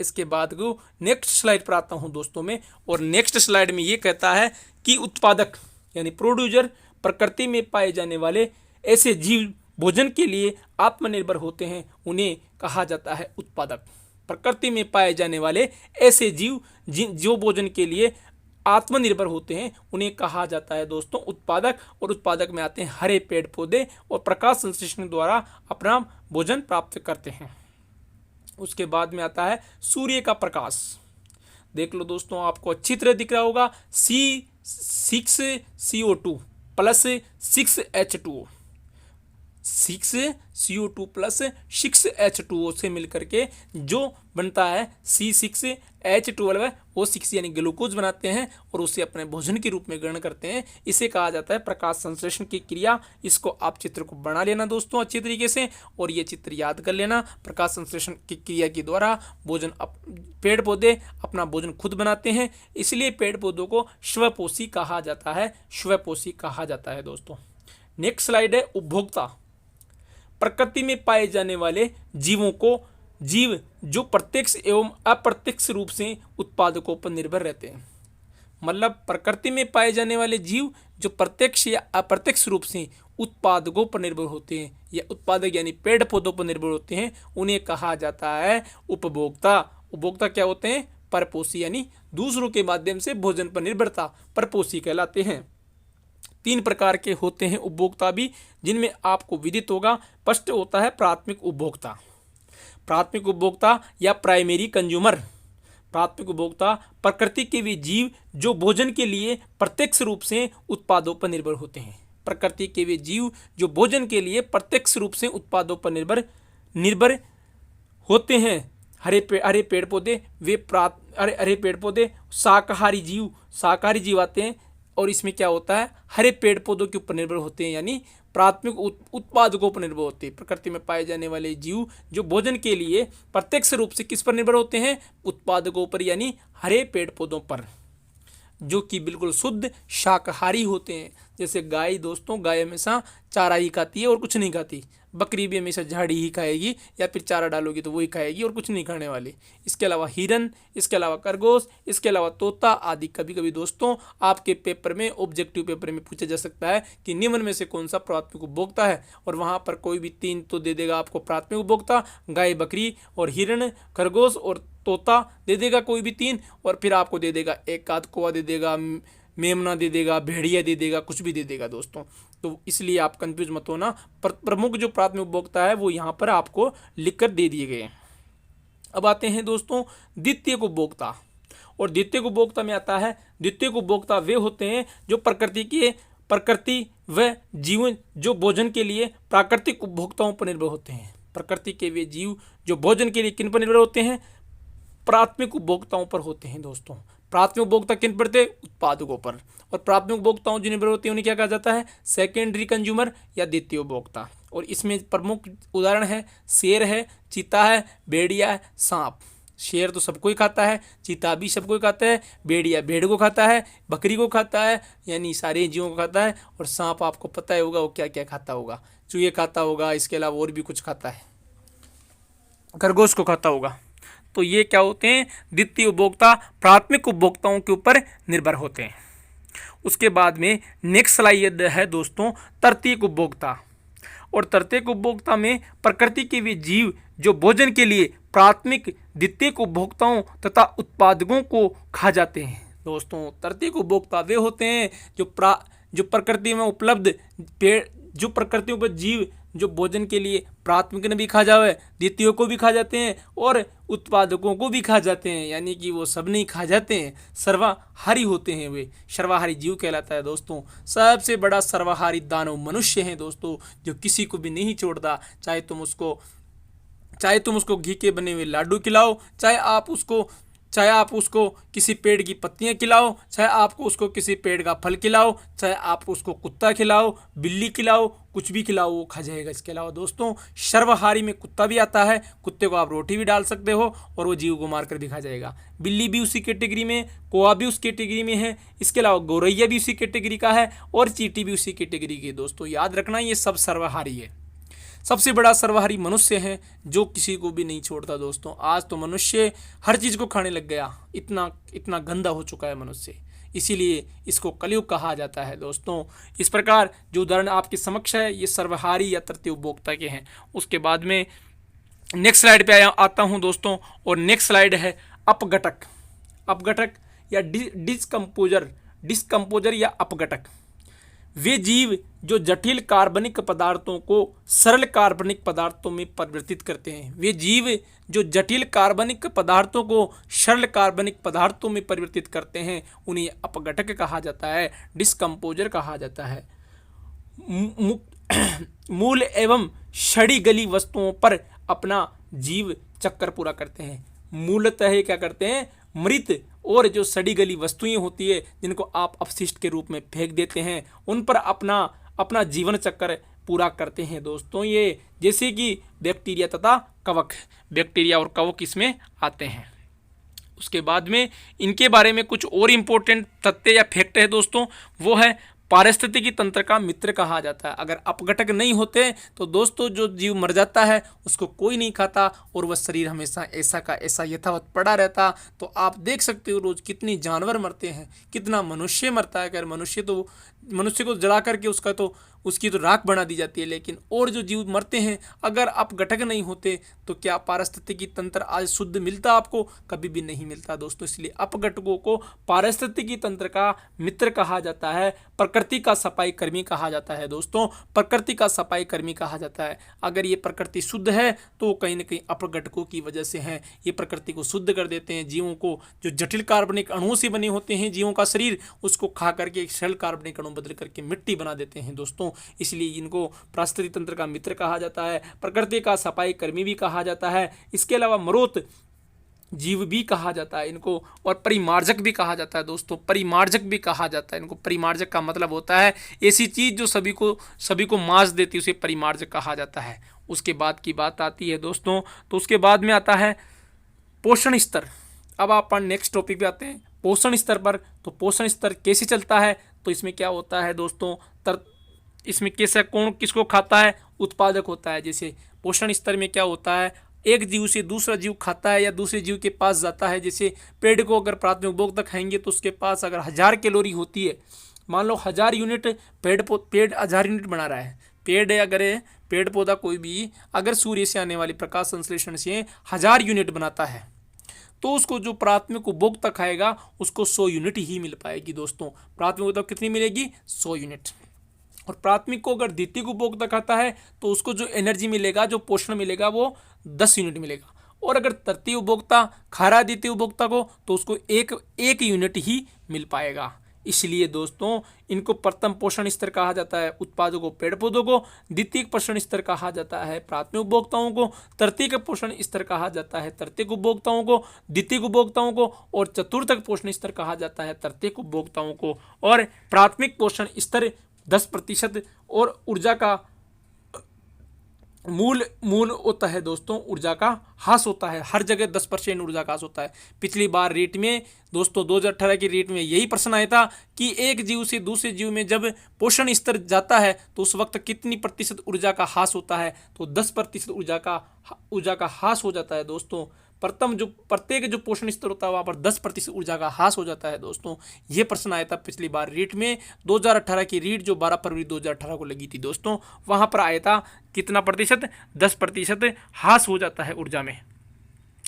इसके बाद को नेक्स्ट स्लाइड पर आता हूं दोस्तों में, और नेक्स्ट स्लाइड में ये कहता है कि उत्पादक यानी प्रोड्यूसर प्रकृति में पाए जाने वाले ऐसे जीव भोजन के लिए आत्मनिर्भर होते हैं, उन्हें कहा जाता है उत्पादक। प्रकृति में पाए जाने वाले ऐसे जीव जो भोजन के लिए आत्मनिर्भर होते हैं, उन्हें कहा जाता है दोस्तों उत्पादक। और उत्पादक में आते हैं हरे पेड़ पौधे और प्रकाश संश्लेषण द्वारा अपना भोजन प्राप्त करते हैं। उसके बाद में आता है सूर्य का प्रकाश। देख लो दोस्तों, आपको अच्छी तरह दिख रहा होगा, C6CO2 plus 6H2O, 6CO2 plus 6H2O से मिलकर के जो बनता है C6H12O6 यानी ग्लूकोज बनाते हैं, और उसे अपने भोजन के रूप में ग्रहण करते हैं। इसे कहा जाता है प्रकाश संश्लेषण की क्रिया। इसको आप चित्र को बना लेना दोस्तों अच्छी तरीके से, और ये चित्र याद कर लेना। प्रकाश संश्लेषण की क्रिया के द्वारा पेड़ पौधे अपना भोजन खुद बनाते हैं, इसलिए पेड़ पौधों को स्वपोषी कहा जाता है, स्वपोषी कहा जाता है दोस्तों। नेक्स्ट स्लाइड है उपभोक्ता। प्रकृति में पाए जाने वाले जीव जो प्रत्यक्ष एवं अप्रत्यक्ष रूप से उत्पादकों पर निर्भर रहते हैं। मतलब प्रकृति में पाए जाने वाले जीव जो प्रत्यक्ष या अप्रत्यक्ष रूप से उत्पादकों पर निर्भर होते हैं, या उत्पादक यानी पेड़ पौधों पर निर्भर होते हैं, उन्हें कहा जाता है उपभोक्ता। उपभोक्ता क्या होते हैं, परपोषी यानी दूसरों के माध्यम से भोजन पर निर्भरता, परपोषी कहलाते हैं। 3 प्रकार के होते हैं उपभोक्ता भी, जिनमें आपको विदित होगा। फर्स्ट होता है प्राथमिक उपभोक्ता। प्राथमिक उपभोक्ता या प्राइमरी कंज्यूमर। प्राथमिक उपभोक्ता प्रकृति के वे जीव जो भोजन के लिए प्रत्यक्ष रूप से उत्पादों पर निर्भर होते हैं। प्रकृति के वे जीव जो भोजन के लिए प्रत्यक्ष रूप से उत्पादों पर निर्भर होते हैं। हरे पेड़ पौधे, हरे पेड़ पौधे, शाकाहारी जीव आते हैं, और इसमें क्या होता है, हरे पेड़ पौधों के ऊपर निर्भर होते हैं, यानी प्राथमिक उत्पादकों पर निर्भर होते हैं। प्रकृति में पाए जाने वाले जीव जो भोजन के लिए प्रत्यक्ष रूप से किस पर निर्भर होते हैं, उत्पादकों पर, यानी हरे पेड़ पौधों पर, जो कि बिल्कुल शुद्ध शाकाहारी होते हैं। जैसे गाय दोस्तों, गाय हमेशा चारा ही खाती है और कुछ नहीं खाती, बकरी भी हमेशा झाड़ी ही खाएगी या फिर चारा डालोगी तो वही खाएगी और कुछ नहीं खाने वाली। इसके अलावा हिरन, इसके अलावा खरगोश, इसके अलावा तोता आदि। कभी कभी दोस्तों आपके पेपर में, ऑब्जेक्टिव पेपर में पूछा जा सकता है कि निम्न में से कौन सा प्राथमिक उपभोक्ता है, और वहाँ पर कोई भी 3 तो दे देगा आपको प्राथमिक उपभोक्ता, गाय, बकरी और हिरन, खरगोश और तोता दे देगा कोई भी 3, और फिर आपको दे देगा एक आध कौवा दे देगा, मेमना दे देगा, भेड़िया दे देगा, कुछ भी दे देगा दोस्तों। तो इसलिए आप कंफ्यूज मत होना। प्रमुख जो प्राथमिक उपभोक्ता है वो यहाँ पर आपको लिखकर दे दिए गए हैं। अब आते हैं दोस्तों द्वितीय उपभोक्ता, और द्वितीय उपभोक्ता में आता है, द्वितीय उपभोक्ता वे होते हैं जो प्रकृति व जीवन जो भोजन के लिए प्राकृतिक उपभोक्ताओं पर निर्भर होते हैं। प्रकृति के वे जीव जो भोजन के लिए किन पर निर्भर होते हैं? प्राथमिक उपभोक्ताओं पर होते हैं दोस्तों। प्राथमिक उपभोक्ता किन पर थे? उत्पादकों पर। और प्राथमिक उपभोक्ताओं जो निर्भर होते हैं उन्हें क्या कहा जाता है? सेकेंडरी कंज्यूमर या द्वितीय उपभोक्ता। और इसमें प्रमुख उदाहरण है शेर है, चीता है, भेड़िया है, सांप। शेर तो सबको ही खाता है, चीता भी सबको ही खाता है, भेड़िया भेड़ को खाता है, बकरी को खाता है, यानी सारे जीवों को खाता है। और सांप आपको पता ही होगा वो क्या क्या खाता होगा, चूहे खाता होगा, इसके अलावा और भी कुछ खाता है, खरगोश को खाता होगा। तो ये क्या होते हैं? द्वितीय उपभोक्ता प्राथमिक उपभोक्ताओं के ऊपर निर्भर होते हैं। उसके बाद में नेक्स्ट स्लाइड है दोस्तों तृतीय उपभोक्ता। और तृतीय उपभोक्ता में प्रकृति के वे जीव जो भोजन के लिए प्राथमिक, द्वितीय उपभोक्ताओं तथा उत्पादकों को खा जाते हैं दोस्तों। तृतीय उपभोक्ता वे होते हैं जो प्रकृति में उपलब्ध पेड़, जो प्रकृतियों पर जीव जो भोजन के लिए प्राथमिक ने भी खा जावे, द्वितीय को भी खा जाते हैं और उत्पादकों को भी खा जाते हैं, यानी कि वो सब नहीं खा जाते हैं, सर्वाहारी होते हैं। वे सर्वाहारी जीव कहलाता है दोस्तों। सबसे बड़ा सर्वाहारी दानव मनुष्य है दोस्तों, जो किसी को भी नहीं छोड़ता। चाहे तुम उसको घी के बने हुए लाडू खिलाओ, चाहे आप उसको किसी पेड़ की पत्तियां खिलाओ, चाहे आपको उसको किसी पेड़ का फल खिलाओ, चाहे आप उसको कुत्ता खिलाओ, बिल्ली खिलाओ, कुछ भी खिलाओ वो खा जाएगा। इसके अलावा दोस्तों सर्वहारी में कुत्ता भी आता है, कुत्ते को आप रोटी भी डाल सकते हो और वो जीव को मारकर भी खा जाएगा। बिल्ली भी उसी कैटेगरी में, कौवा भी उस कैटेगरी में है, इसके अलावा गौरैया भी उसी कैटेगरी का है और चींटी भी उसी कैटेगरी की है। दोस्तों याद रखना ये सब सर्वहारी है। सबसे बड़ा सर्वहारी मनुष्य है जो किसी को भी नहीं छोड़ता दोस्तों। आज तो मनुष्य हर चीज़ को खाने लग गया, इतना गंदा हो चुका है मनुष्य, इसीलिए इसको कलयुग कहा जाता है दोस्तों। इस प्रकार जो उदाहरण आपके समक्ष है ये सर्वहारी या तृतीय उपभोक्ता के हैं। उसके बाद में नेक्स्ट स्लाइड पे आता हूँ दोस्तों, और नेक्स्ट स्लाइड है अपघटक या डिस्कम्पोजर या अपघटक। वे जीव जो जटिल कार्बनिक पदार्थों को सरल कार्बनिक पदार्थों में परिवर्तित करते हैं। वे जीव जो जटिल कार्बनिक पदार्थों को सरल कार्बनिक पदार्थों में परिवर्तित करते हैं उन्हें अपघटक कहा जाता है, डिस्कम्पोजर कहा जाता है। मूल एवं सड़ी गली वस्तुओं पर अपना जीव चक्कर पूरा करते हैं। मूलतः ये क्या करते हैं? मृत और जो सड़ी गली वस्तुएं होती है जिनको आप अपशिष्ट के रूप में फेंक देते हैं उन पर अपना जीवन चक्र पूरा करते हैं दोस्तों। ये जैसे कि बैक्टीरिया तथा कवक, बैक्टीरिया और कवक इसमें आते हैं। उसके बाद में इनके बारे में कुछ और इम्पोर्टेंट तथ्य या फैक्ट है दोस्तों, वो है पारिस्थितिकी तंत्र का मित्र कहा जाता है। अगर अपघटक नहीं होते तो दोस्तों जो जीव मर जाता है उसको कोई नहीं खाता और वह शरीर हमेशा ऐसा का ऐसा यथावत पड़ा रहता। तो आप देख सकते हो रोज कितनी जानवर मरते हैं, कितना मनुष्य मरता है। अगर मनुष्य को जला करके उसकी तो राख बना दी जाती है, लेकिन और जो जीव मरते हैं अगर अपघटक नहीं होते तो क्या पारिस्थितिकी तंत्र आज शुद्ध मिलता आपको? कभी भी नहीं मिलता दोस्तों। इसलिए अपघटकों को पारिस्थितिकी तंत्र का मित्र कहा जाता है, प्रकृति का सफाई कर्मी कहा जाता है दोस्तों। प्रकृति का सफाई कर्मी कहा जाता है। अगर ये प्रकृति शुद्ध है तो कहीं ना कहीं अपघटकों की वजह से है। ये प्रकृति को शुद्ध कर देते हैं। जीवों को जो जटिल कार्बनिक अणुओं से बने होते हैं जीवों का शरीर, उसको खा करके एक सरल कार्बनिक अणु बदल करके मिट्टी बना देते हैं दोस्तों। इसलिए इनको पारिस्थितिकी तंत्र का मित्र कहा जाता है, प्रकृति का सफाई कर्मी भी कहा जाता है। इसके अलावा मरोत जीव भी कहा जाता है इनको, और परिमार्जक भी कहा जाता है दोस्तों। परिमार्जक भी कहा जाता है इनको। परिमार्जक का मतलब होता है ऐसी चीज जो सभी को मांस देती है, उसे परिमार्जक कहा जाता है। उसके बाद की बात आती है दोस्तों, तो उसके बाद में आता है पोषण स्तर। अब आप नेक्स्ट टॉपिक पे आते हैं पोषण स्तर पर। तो पोषण स्तर कैसे चलता है? तो इसमें क्या होता है दोस्तों, इसमें कैसा कौन किसको खाता है, उत्पादक होता है। जैसे पोषण स्तर में क्या होता है, एक जीव से दूसरा जीव खाता है या दूसरे जीव के पास जाता है। जैसे पेड़ को अगर प्राथमिक उपभोक्ता खाएंगे तो उसके पास अगर 1000 कैलोरी होती है, मान लो 1000 यूनिट पेड़ 1000 यूनिट बना रहा है। पेड़ पौधा कोई भी अगर सूर्य से आने वाली प्रकाश संश्लेषण से 1000 यूनिट बनाता है तो उसको जो प्राथमिक उपभोक्ता खाएगा उसको 100 यूनिट ही मिल पाएगी। दोस्तों प्राथमिक उपभोक्ता कितनी मिलेगी, 100 यूनिट। और प्राथमिक को अगर द्वितीयक उपभोक्ता खाता है तो उसको जो एनर्जी मिलेगा, जो पोषण मिलेगा वो 10 यूनिट मिलेगा। और अगर तृतीय उपभोक्ता खा रहा है द्वितीय उपभोक्ता को तो उसको एक यूनिट ही मिल पाएगा। इसलिए दोस्तों इनको प्रथम पोषण स्तर कहा जाता है उत्पादकों पेड़ पौधों को, द्वितीय पोषण स्तर कहा जाता है प्राथमिक उपभोक्ताओं को, तृतीयक पोषण स्तर कहा जाता है तृतीयक उपभोक्ताओं को, द्वितीयक उपभोक्ताओं को, और चतुर्थक पोषण स्तर कहा जाता है तृतीयक उपभोक्ताओं को। और प्राथमिक पोषण स्तर 10% और ऊर्जा का मूल होता है दोस्तों, ऊर्जा का ह्रास होता है। हर जगह 10% ऊर्जा का ह्रास होता है। पिछली बार रेट में दोस्तों 2018 की रेट में यही प्रश्न आया था कि एक जीव से दूसरे जीव में जब पोषण स्तर जाता है तो उस वक्त कितनी प्रतिशत ऊर्जा का ह्रास होता है, तो 10% ऊर्जा का ह्रास हो जाता है दोस्तों। प्रत्येक जो पोषण स्तर होता है वहाँ पर 10% ऊर्जा का ह्रास हो जाता है दोस्तों। ये प्रश्न आया था पिछली बार रीट में, 2018 की रीट जो 12 फरवरी 2018 को लगी थी दोस्तों, वहाँ पर आया था कितना प्रतिशत, 10% ह्रास हो जाता है ऊर्जा में।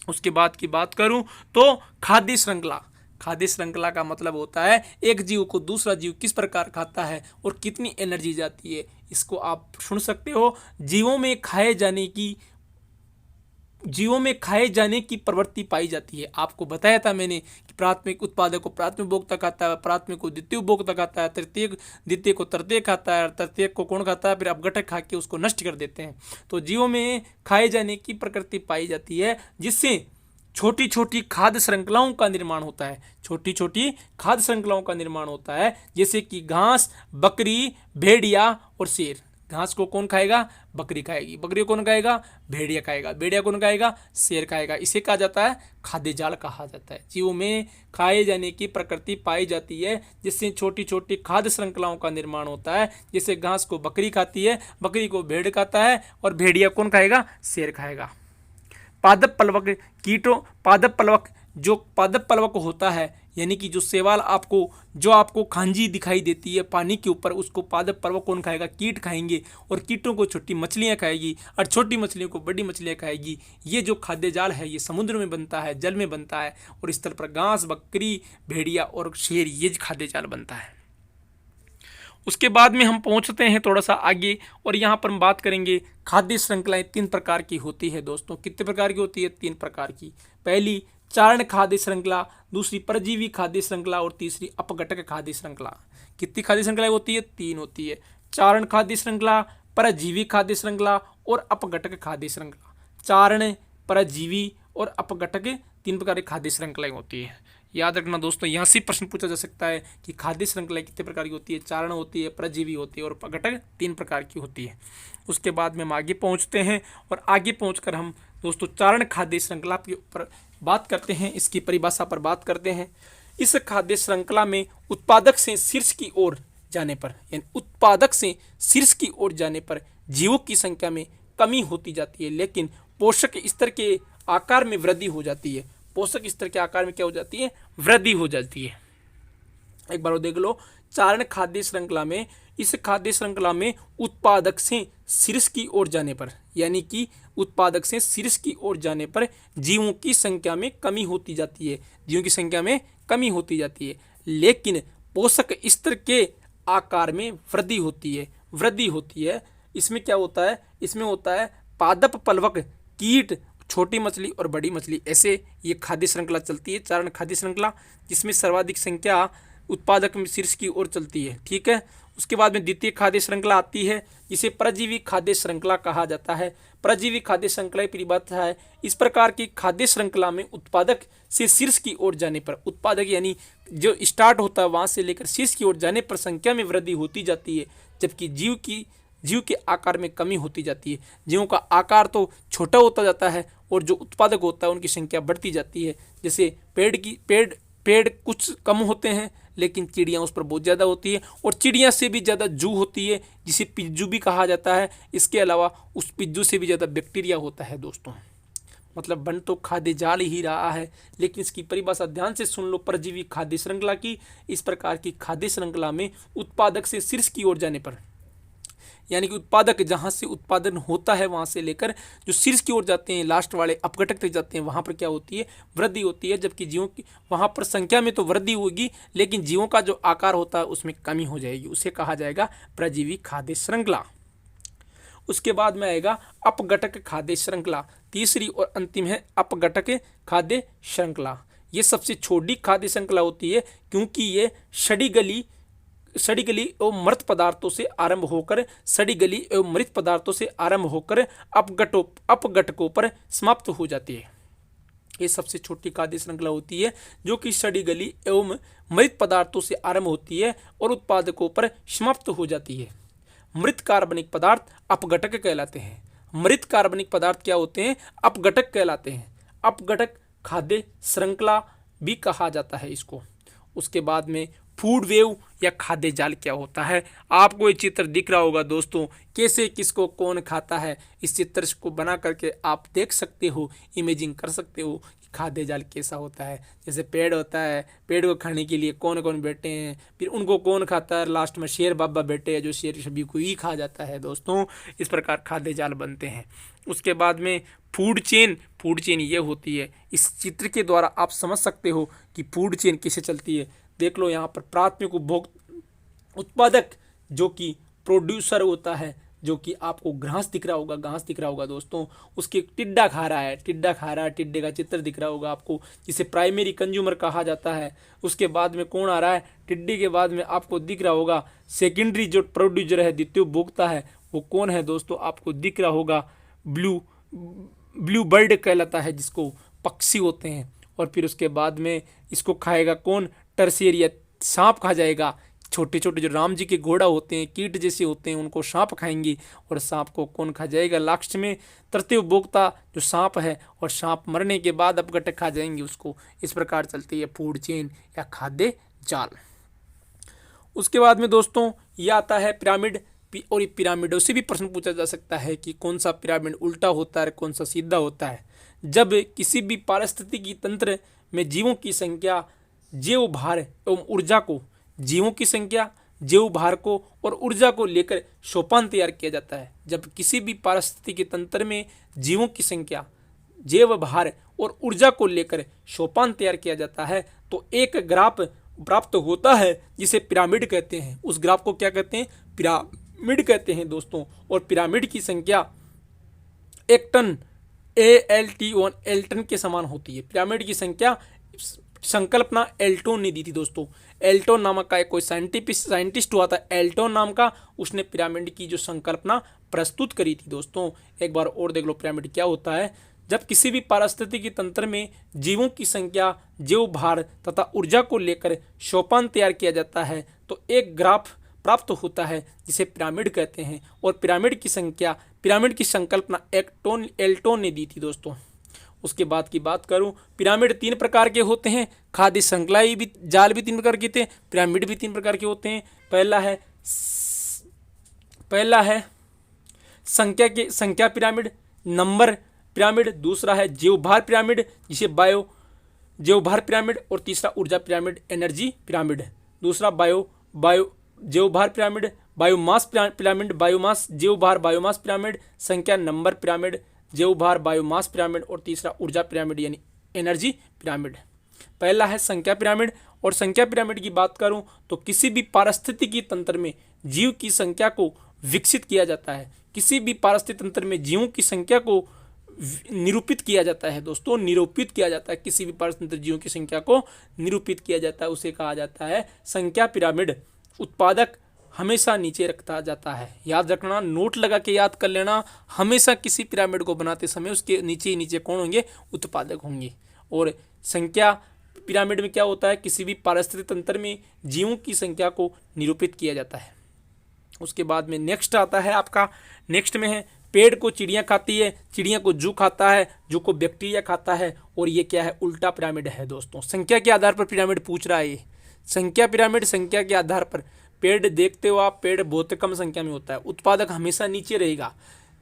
उसके बाद की बात करूँ तो खाद्य श्रृंखला का मतलब होता है एक जीव को दूसरा जीव किस प्रकार खाता है और कितनी एनर्जी जाती है। इसको आप सुन सकते हो, जीवों में खाए जाने की प्रवृत्ति पाई जाती है। आपको बताया था मैंने कि प्राथमिक उत्पादक को प्राथमिक उपभोक्ता खाता है, प्राथमिक को द्वितीय उपभोक्ता खाता है, द्वितीय को तृतीय खाता है, तृतीय को कौन खाता है, फिर अपघटक खा के उसको नष्ट कर देते हैं। तो जीवों में खाए जाने की प्रकृति पाई जाती है जिससे छोटी छोटी खाद्य श्रृंखलाओं का निर्माण होता है। छोटी छोटी खाद्य श्रृंखलाओं का निर्माण होता है जैसे कि घास, बकरी, भेड़िया और शेर। घास को कौन खाएगा, बकरी खाएगी। बकरी को कौन खाएगा, भेड़िया खाएगा। भेड़िया कौन खाएगा, शेर खाएगा। इसे कहा जाता है खाद्य जाल कहा जाता है। जीवों में खाए जाने की प्रकृति पाई जाती है जिससे छोटी छोटी खाद्य श्रृंखलाओं का निर्माण होता है। जैसे घास को बकरी खाती है, बकरी को भेड़ खाता है, और भेड़िया कौन खाएगा, शेर खाएगा। पादप पलवक होता है, यानी कि जो शैवाल आपको खांजी दिखाई देती है पानी के ऊपर, उसको पादप पलवक कौन खाएगा, कीट खाएंगे। और कीटों को छोटी मछलियां खाएगी और छोटी मछलियों को बड़ी मछलियां खाएगी। ये जो खाद्य जाल है ये समुद्र में बनता है, जल में बनता है, और स्थल पर घास, बकरी, भेड़िया और शेर, ये खाद्य जाल बनता है। उसके बाद में हम पहुंचते हैं थोड़ा सा आगे, और यहाँ पर हम बात करेंगे खाद्य श्रृंखलाएं 3 प्रकार की होती है दोस्तों। कितने प्रकार की होती है, 3 प्रकार की। पहली चारण खाद्य श्रृंखला, दूसरी परजीवी खाद्य श्रृंखला, और तीसरी अपघटक खाद्य श्रृंखला। कितनी खाद्य श्रृंखलाएं होती है, 3 होती है। चारण खाद्य श्रृंखला, परजीवी खाद्य श्रृंखला और अपघटक खाद्य श्रृंखला। चारण, परजीवी और अपघटक 3 प्रकार की खाद्य श्रृंखलाएं होती है। याद रखना दोस्तों, यहाँ से प्रश्न पूछा जा सकता है कि खाद्य श्रृंखला कितने प्रकार की होती है। चारण होती है, परजीवी होती है और अपघटक 3 प्रकार की होती है। उसके बाद में हम आगे पहुँचते हैं, और आगे पहुँचकर हम दोस्तों चारण खाद्य श्रृंखला के ऊपर बात करते हैं, इसकी परिभाषा पर बात करते हैं। इस खाद्य श्रृंखला में उत्पादक से शीर्ष की ओर जाने पर, यानी उत्पादक से शीर्ष की ओर जाने पर जीवों की संख्या में कमी होती जाती है, लेकिन पोषक स्तर के आकार में वृद्धि हो जाती है। पोषक स्तर के आकार में क्या हो जाती है, वृद्धि हो जाती है। एक बार देख लो, चारण खाद्य श्रृंखला में, इस खाद्य श्रृंखला में उत्पादक से शीर्ष की ओर जाने पर, यानी कि उत्पादक से शीर्ष की ओर जाने पर जीवों की संख्या में कमी होती जाती है। जीवों की संख्या में कमी होती जाती है, लेकिन पोषक स्तर के आकार में वृद्धि होती है। इसमें क्या होता है, इसमें होता है पादप पलवक, कीट, छोटी मछली और बड़ी मछली, ऐसे ये खाद्य श्रृंखला चलती है, चारण खाद्य श्रृंखला, जिसमें सर्वाधिक संख्या उत्पादक में शीर्ष की ओर चलती है। ठीक है। उसके बाद में द्वितीय खाद्य श्रृंखला आती है जिसे परजीवी खाद्य श्रृंखला कहा जाता है। परजीवी खाद्य श्रृंखला की परिभाषा है, इस प्रकार की खाद्य श्रृंखला में उत्पादक से शीर्ष की ओर जाने पर, उत्पादक यानी जो स्टार्ट होता है वहाँ से लेकर शीर्ष की ओर जाने पर संख्या में वृद्धि होती जाती है, जबकि जीव के आकार में कमी होती जाती है। जीवों का आकार तो छोटा होता जाता है और जो उत्पादक होता है उनकी संख्या बढ़ती जाती है। जैसे पेड़ कुछ कम होते हैं लेकिन चिड़िया उस पर बहुत ज़्यादा होती है और चिड़िया से भी ज़्यादा जू होती है जिसे पिज्जू भी कहा जाता है। इसके अलावा उस पिज्जू से भी ज़्यादा बैक्टीरिया होता है दोस्तों। मतलब बन तो खाद्य जाल ही रहा है, लेकिन इसकी परिभाषा ध्यान से सुन लो परजीवी खाद्य श्रृंखला की। इस प्रकार की खाद्य श्रृंखला में उत्पादक से शीर्ष की ओर जाने पर, यानी कि उत्पादक जहाँ से उत्पादन होता है वहाँ से लेकर जो शीर्ष की ओर जाते हैं, लास्ट वाले अपघटक तक जाते हैं, वहाँ पर क्या होती है, वृद्धि होती है। जबकि जीवों की वहाँ पर संख्या में तो वृद्धि होगी, लेकिन जीवों का जो आकार होता है उसमें कमी हो जाएगी। उसे कहा जाएगा परजीवी खाद्य श्रृंखला। उसके बाद में आएगा अपघटक खाद्य श्रृंखला। तीसरी और अंतिम है अपघटक खाद्य श्रृंखला। ये सबसे छोटी खाद्य श्रृंखला होती है, क्योंकि ये सड़ी गली एवं मृत पदार्थों से आरंभ होकर अपघटकों पर समाप्त हो जाती है। ये सबसे छोटी खाद्य श्रृंखला होती है जो कि सड़ी गली एवं मृत पदार्थों से आरंभ होती है और उत्पादकों पर समाप्त हो जाती है। मृत कार्बनिक पदार्थ अपघटक कहलाते हैं। मृत कार्बनिक पदार्थ क्या होते हैं, अपघटक कहलाते हैं। अपघटक खाद्य श्रृंखला भी कहा जाता है इसको। उसके बाद में फूड वेव या खाद्य जाल क्या होता है। आपको ये चित्र दिख रहा होगा दोस्तों, कैसे किसको कौन खाता है। इस चित्र को बना करके आप देख सकते हो, इमेजिंग कर सकते हो कि खाद्य जाल कैसा होता है। जैसे पेड़ होता है, पेड़ को खाने के लिए कौन कौन बैठे हैं, फिर उनको कौन खाता है, लास्ट में शेर बाबा बैठे हैं जो शेर सभी को ही खा जाता है दोस्तों। इस प्रकार खाद्य जाल बनते हैं। उसके बाद में फूड चेन ये होती है। इस चित्र के द्वारा आप समझ सकते हो कि फूड चेन कैसे चलती है। देख लो यहाँ पर प्राथमिक उत्पादक जो कि प्रोड्यूसर होता है, जो कि आपको घास दिख रहा होगा दोस्तों। उसके टिड्डा खा रहा है, टिड्डे का चित्र दिख रहा होगा आपको, जिसे प्राइमरी कंज्यूमर कहा जाता है। उसके बाद में कौन आ रहा है, टिड्डी के बाद में आपको दिख रहा होगा सेकेंडरी जो प्रोड्यूसर है, द्वितीय उपभोक्ता है, वो कौन है दोस्तों, आपको दिख रहा होगा ब्लू बर्ड कहलाता है, जिसको पक्षी होते हैं। और फिर उसके बाद में इसको खाएगा कौन, टर्सियरी या सांप खा जाएगा। छोटे छोटे जो राम जी के घोड़ा होते हैं, कीट जैसे होते हैं, उनको सांप खाएंगी। और सांप को कौन खा जाएगा, लास्ट में तृतीय उपभोक्ता जो सांप है, और सांप मरने के बाद अपघटक खा जाएंगे उसको। इस प्रकार चलती है फूड चेन या खाद्य जाल। उसके बाद में दोस्तों ये आता है पिरामिड। और पिरामिडों से भी प्रश्न पूछा जा सकता है कि कौन सा पिरामिड उल्टा होता है, कौन सा सीधा होता है। जब किसी भी पारिस्थितिकी तंत्र में जीवों की संख्या, जैव भार एवं ऊर्जा को, जीवों की संख्या, जैव भार को और ऊर्जा को लेकर सोपान तैयार किया जाता है। जब किसी भी पारिस्थितिकी तंत्र में जीवों की संख्या, जैव भार और ऊर्जा को लेकर सोपान तैयार किया जाता है, तो एक ग्राफ प्राप्त होता है जिसे पिरामिड कहते हैं। उस ग्राफ को क्या कहते हैं, पिरामिड कहते हैं दोस्तों। और पिरामिड की संख्या 1 टन ALTON एल्टन के समान होती है। पिरामिड की संख्या संकल्पना एल्टोन ने दी थी दोस्तों। एल्टोन नामक का एक कोई साइंटिस्ट हुआ था, एल्टोन नाम का, उसने पिरामिड की जो संकल्पना प्रस्तुत करी थी दोस्तों। एक बार और देख लो पिरामिड क्या होता है। जब किसी भी पारिस्थितिकी तंत्र में जीवों की संख्या, जैव भार तथा ऊर्जा को लेकर सोपान तैयार किया जाता है, तो एक ग्राफ प्राप्त होता है जिसे पिरामिड कहते हैं। और पिरामिड की संकल्पना एल्टोन ने दी थी दोस्तों। उसके बाद की बात करूं, पिरामिड 3 प्रकार के होते हैं। खाद्य श्रृंखला भी, जाल भी 3 प्रकार के थे, पिरामिड भी 3 प्रकार के होते हैं। पहला है संख्या पिरामिड, नंबर पिरामिड। दूसरा है जैवभार पिरामिड, जिसे जैवभार पिरामिड। और तीसरा ऊर्जा पिरामिड, एनर्जी पिरामिड। दूसरा जैवभार पिरामिड, बायोमास पिरामिड, बायोमास जैवभार बायोमास पिरामिड। संख्या नंबर पिरामिड, जैवभार बायोमास पिरामिड। और तीसरा ऊर्जा पिरामिड यानी एनर्जी पिरामिड। पहला है संख्या पिरामिड। और संख्या पिरामिड की बात करूं तो किसी भी पारिस्थितिकी तंत्र में जीव की संख्या को विकसित किया जाता है। किसी भी पारिस्थितिक तंत्र में जीवों की संख्या को निरूपित किया जाता है दोस्तों, निरूपित किया जाता है। किसी भी पारिस्थितिक जीवों की संख्या को निरूपित किया जाता है, उसे कहा जाता है संख्या पिरामिड। उत्पादक हमेशा नीचे रखता जाता है। याद रखना, नोट लगा के याद कर लेना, हमेशा किसी पिरामिड को बनाते समय उसके नीचे ही नीचे कौन होंगे, उत्पादक होंगे। और संख्या पिरामिड में क्या होता है, किसी भी पारिस्थितिक तंत्र में जीवों की संख्या को निरूपित किया जाता है। उसके बाद में नेक्स्ट आता है आपका, नेक्स्ट में है पेड़ को चिड़िया खाती है, चिड़िया को जू खाता है, जू को बैक्टीरिया खाता है। और ये क्या है, उल्टा पिरामिड है दोस्तों। संख्या के आधार पर पिरामिड पूछ रहा है ये, संख्या पिरामिड, संख्या के आधार पर पेड़ देखते हो आप, पेड़ बहुत कम संख्या में होता है। उत्पादक हमेशा नीचे रहेगा,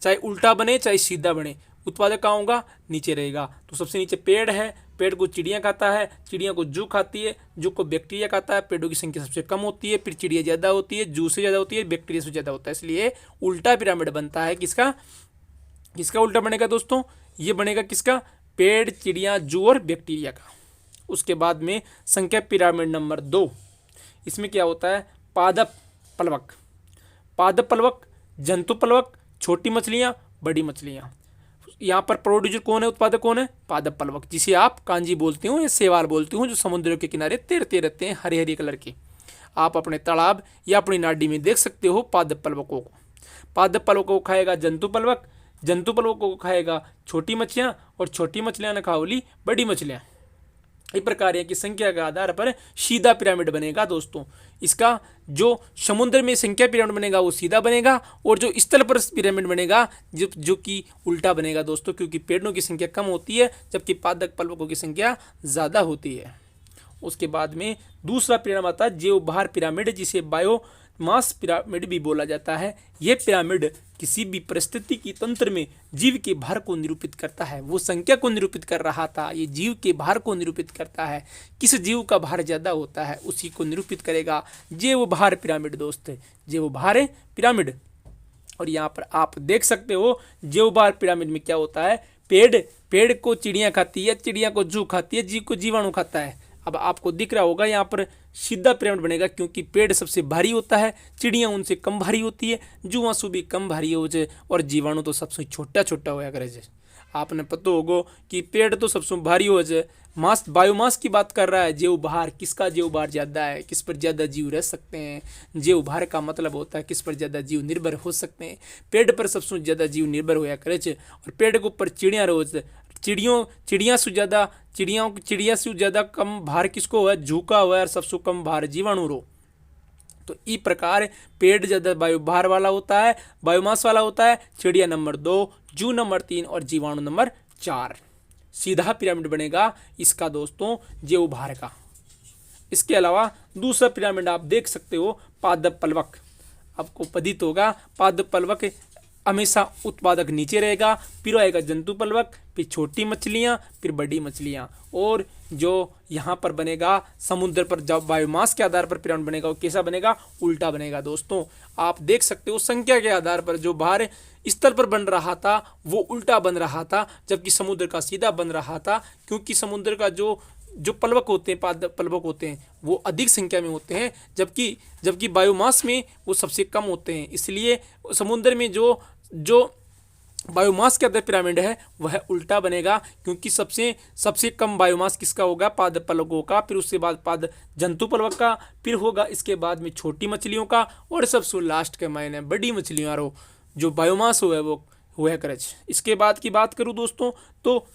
चाहे उल्टा बने चाहे सीधा बने, उत्पादक कहाँ होगा, नीचे रहेगा। तो सबसे नीचे पेड़ है, पेड़ को चिड़िया खाता है, चिड़िया को जू खाती है, जू को बैक्टीरिया खाता है। पेड़ों की संख्या सबसे कम होती है, फिर चिड़िया ज़्यादा होती है, जू से ज़्यादा होती है, बैक्टीरिया से ज़्यादा होता है। इसलिए उल्टा पिरामिड बनता है। किसका किसका उल्टा बनेगा दोस्तों, ये बनेगा किसका, पेड़, चिड़िया, जू और बैक्टीरिया का। उसके बाद में संख्या पिरामिड नंबर 2, इसमें क्या होता है, पादप प्लवक। पादप प्लवक, जंतु प्लवक, छोटी मछलियाँ, बड़ी मछलियाँ। यहाँ पर प्रोड्यूसर कौन है, उत्पादक कौन है, पादप प्लवक, जिसे आप कांजी बोलते हो या सेवाल बोलते हो, जो समुद्र के किनारे तैरते रहते हैं, हरे हरे कलर के। आप अपने तालाब या अपनी नाडी में देख सकते हो पादप प्लवकों को। पादप प्लवकों को खाएगा जंतु प्लवक, जंतु प्लवकों को खाएगा छोटी मछलियाँ, और छोटी मछलियाँ न खाओली बड़ी मछलियाँ। इस प्रकार की संख्या के आधार पर सीधा पिरामिड बनेगा दोस्तों। इसका जो समुद्र में संख्या पिरामिड बनेगा वो सीधा बनेगा, और जो स्थल पर पिरामिड बनेगा जो कि उल्टा बनेगा दोस्तों, क्योंकि पेड़ों की संख्या कम होती है जबकि पादप प्लवकों की संख्या ज़्यादा होती है। उसके बाद में दूसरा पिरामिड आता है जीवभार पिरामिड, जिसे बायोमास पिरामिड भी बोला जाता है। यह पिरामिड किसी भी परिस्थिति की तंत्र में जीव के भार को निरूपित करता है। वो संख्या को निरूपित कर रहा था, ये जीव के भार को निरूपित करता है। किस जीव का भार ज़्यादा होता है उसी को निरूपित करेगा जीवभार पिरामिड दोस्त, जीवभार पिरामिड। और यहाँ पर आप देख सकते हो जीवभार पिरामिड में क्या होता है, पेड़ को चिड़िया खाती है, चिड़िया को जू खाती है, जीव को जीवाणु खाता है। अब आपको दिख रहा होगा यहाँ पर सीधा पिरामिड बनेगा, क्योंकि पेड़ सबसे भारी होता है, चिड़िया उनसे कम भारी होती है, जुआंसू भी कम भारी हो जाए, और जीवाणु तो सबसे छोटा छोटा होया करे जाए। आपने पता होगा कि पेड़ तो सबसे भारी हो जाए। मास, बायोमास की बात कर रहा है, जीवभार, किसका जीवभार ज़्यादा है, किस पर ज़्यादा जीव रह सकते हैं। जीवभार का मतलब होता है किस पर ज़्यादा जीव निर्भर हो सकते हैं। पेड़ पर सबसे ज़्यादा जीव निर्भर होया करे, और पेड़ के ऊपर चिड़िया रोज, चिड़िया से ज़्यादा कम भार किसको हुआ, झूका हुआ है, और सबसे कम भार जीवाणु रो। तो इस प्रकार पेड़ ज़्यादा वायुभार वाला होता है, बायोमास वाला होता है, चिड़िया नंबर 2, जू नंबर 3 और जीवाणु नंबर 4। सीधा पिरामिड बनेगा इसका दोस्तों जीवभार का। इसके अलावा दूसरा पिरामिड आप देख सकते हो पादप प्लवक। आपको पतित होगा पादप प्लवक हमेशा उत्पादक नीचे रहेगा, फिर आएगा जंतु प्लवक, फिर छोटी मछलियाँ, फिर बड़ी मछलियाँ। और जो यहाँ पर बनेगा समुद्र पर जब बायोमास के आधार पर पिरामिड बनेगा वो कैसा बनेगा, उल्टा बनेगा दोस्तों। आप देख सकते हो संख्या के आधार पर जो भार स्थल पर बन रहा था वो उल्टा बन रहा था, जबकि समुद्र का सीधा बन रहा था, क्योंकि समुद्र का जो प्लवक होते हैं, पादप प्लवक होते हैं, वो अधिक संख्या में होते हैं, जबकि बायोमास में वो सबसे कम होते हैं। इसलिए समुद्र में जो बायोमास के अंदर पिरामिड है वह उल्टा बनेगा, क्योंकि सबसे कम बायोमास किसका होगा, पादप प्लवकों का, फिर उसके बाद जंतु प्लवक का, फिर होगा इसके बाद में छोटी मछलियों का, और सबसे लास्ट के मायने बड़ी मछलियों रो जो बायोमास हो है वो हुआ करे। इसके बाद की बात करूँ दोस्तों तो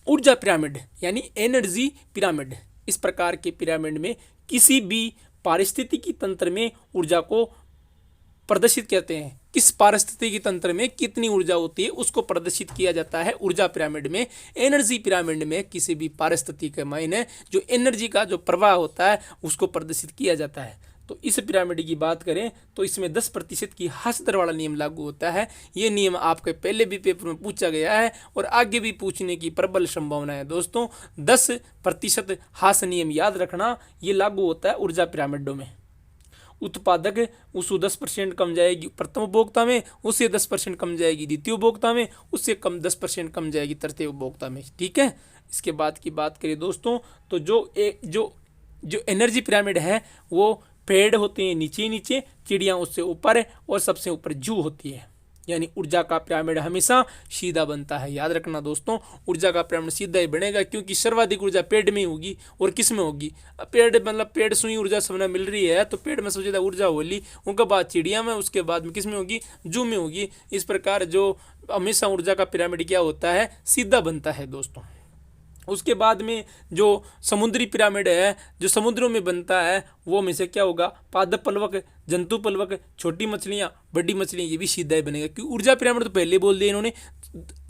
ऊर्जा पिरामिड यानी एनर्जी पिरामिड। इस प्रकार के पिरामिड में किसी भी पारिस्थितिकी तंत्र में ऊर्जा को प्रदर्शित करते हैं। किस पारिस्थितिकी तंत्र में कितनी ऊर्जा होती है उसको प्रदर्शित किया जाता है ऊर्जा पिरामिड में। एनर्जी पिरामिड में किसी भी पारिस्थितिकी के मायने जो एनर्जी का जो प्रवाह होता है उसको प्रदर्शित किया जाता है। तो इस पिरामिड की बात करें तो इसमें 10% की हास्य दर वाला नियम लागू होता है। ये नियम आपके पहले भी पेपर में पूछा गया है और आगे भी पूछने की प्रबल संभावना है दोस्तों। 10% हास्य नियम याद रखना, ये लागू होता है ऊर्जा पिरामिडों में। उत्पादक उससे 10% कम जाएगी प्रथम उपभोक्ता में, उससे 10% कम जाएगी द्वितीय उपभोक्ता में, उससे कम 10% कम जाएगी तृतीय उपभोक्ता में। ठीक है, इसके बाद की बात करें दोस्तों तो जो एनर्जी पिरामिड है वो पेड़ होते हैं नीचे नीचे, चिड़िया उससे ऊपर है, और सबसे ऊपर जू होती है। यानी ऊर्जा का पिरामिड हमेशा सीधा बनता है। याद रखना दोस्तों, ऊर्जा का पिरामिड सीधा ही बनेगा, क्योंकि सर्वाधिक ऊर्जा पेड़ में ही होगी। और किस में होगी, पेड़ मतलब पेड़ से ही ऊर्जा सबने मिल रही है तो पेड़ में सबसे ज़्यादा ऊर्जा होगी, उनके बाद चिड़िया में, उसके बाद में किस में होगी, जू में होगी। इस प्रकार जो हमेशा ऊर्जा का पिरामिड क्या होता है, सीधा बनता है दोस्तों। उसके बाद में जो समुद्री पिरामिड है, जो समुद्रों में बनता है, वो में से क्या होगा, पादप पलवक, जंतु पलवक, छोटी मछलियाँ, बड़ी मछलियाँ, ये भी सीधा ही बनेगा। क्योंकि ऊर्जा पिरामिड तो पहले बोल दिया इन्होंने,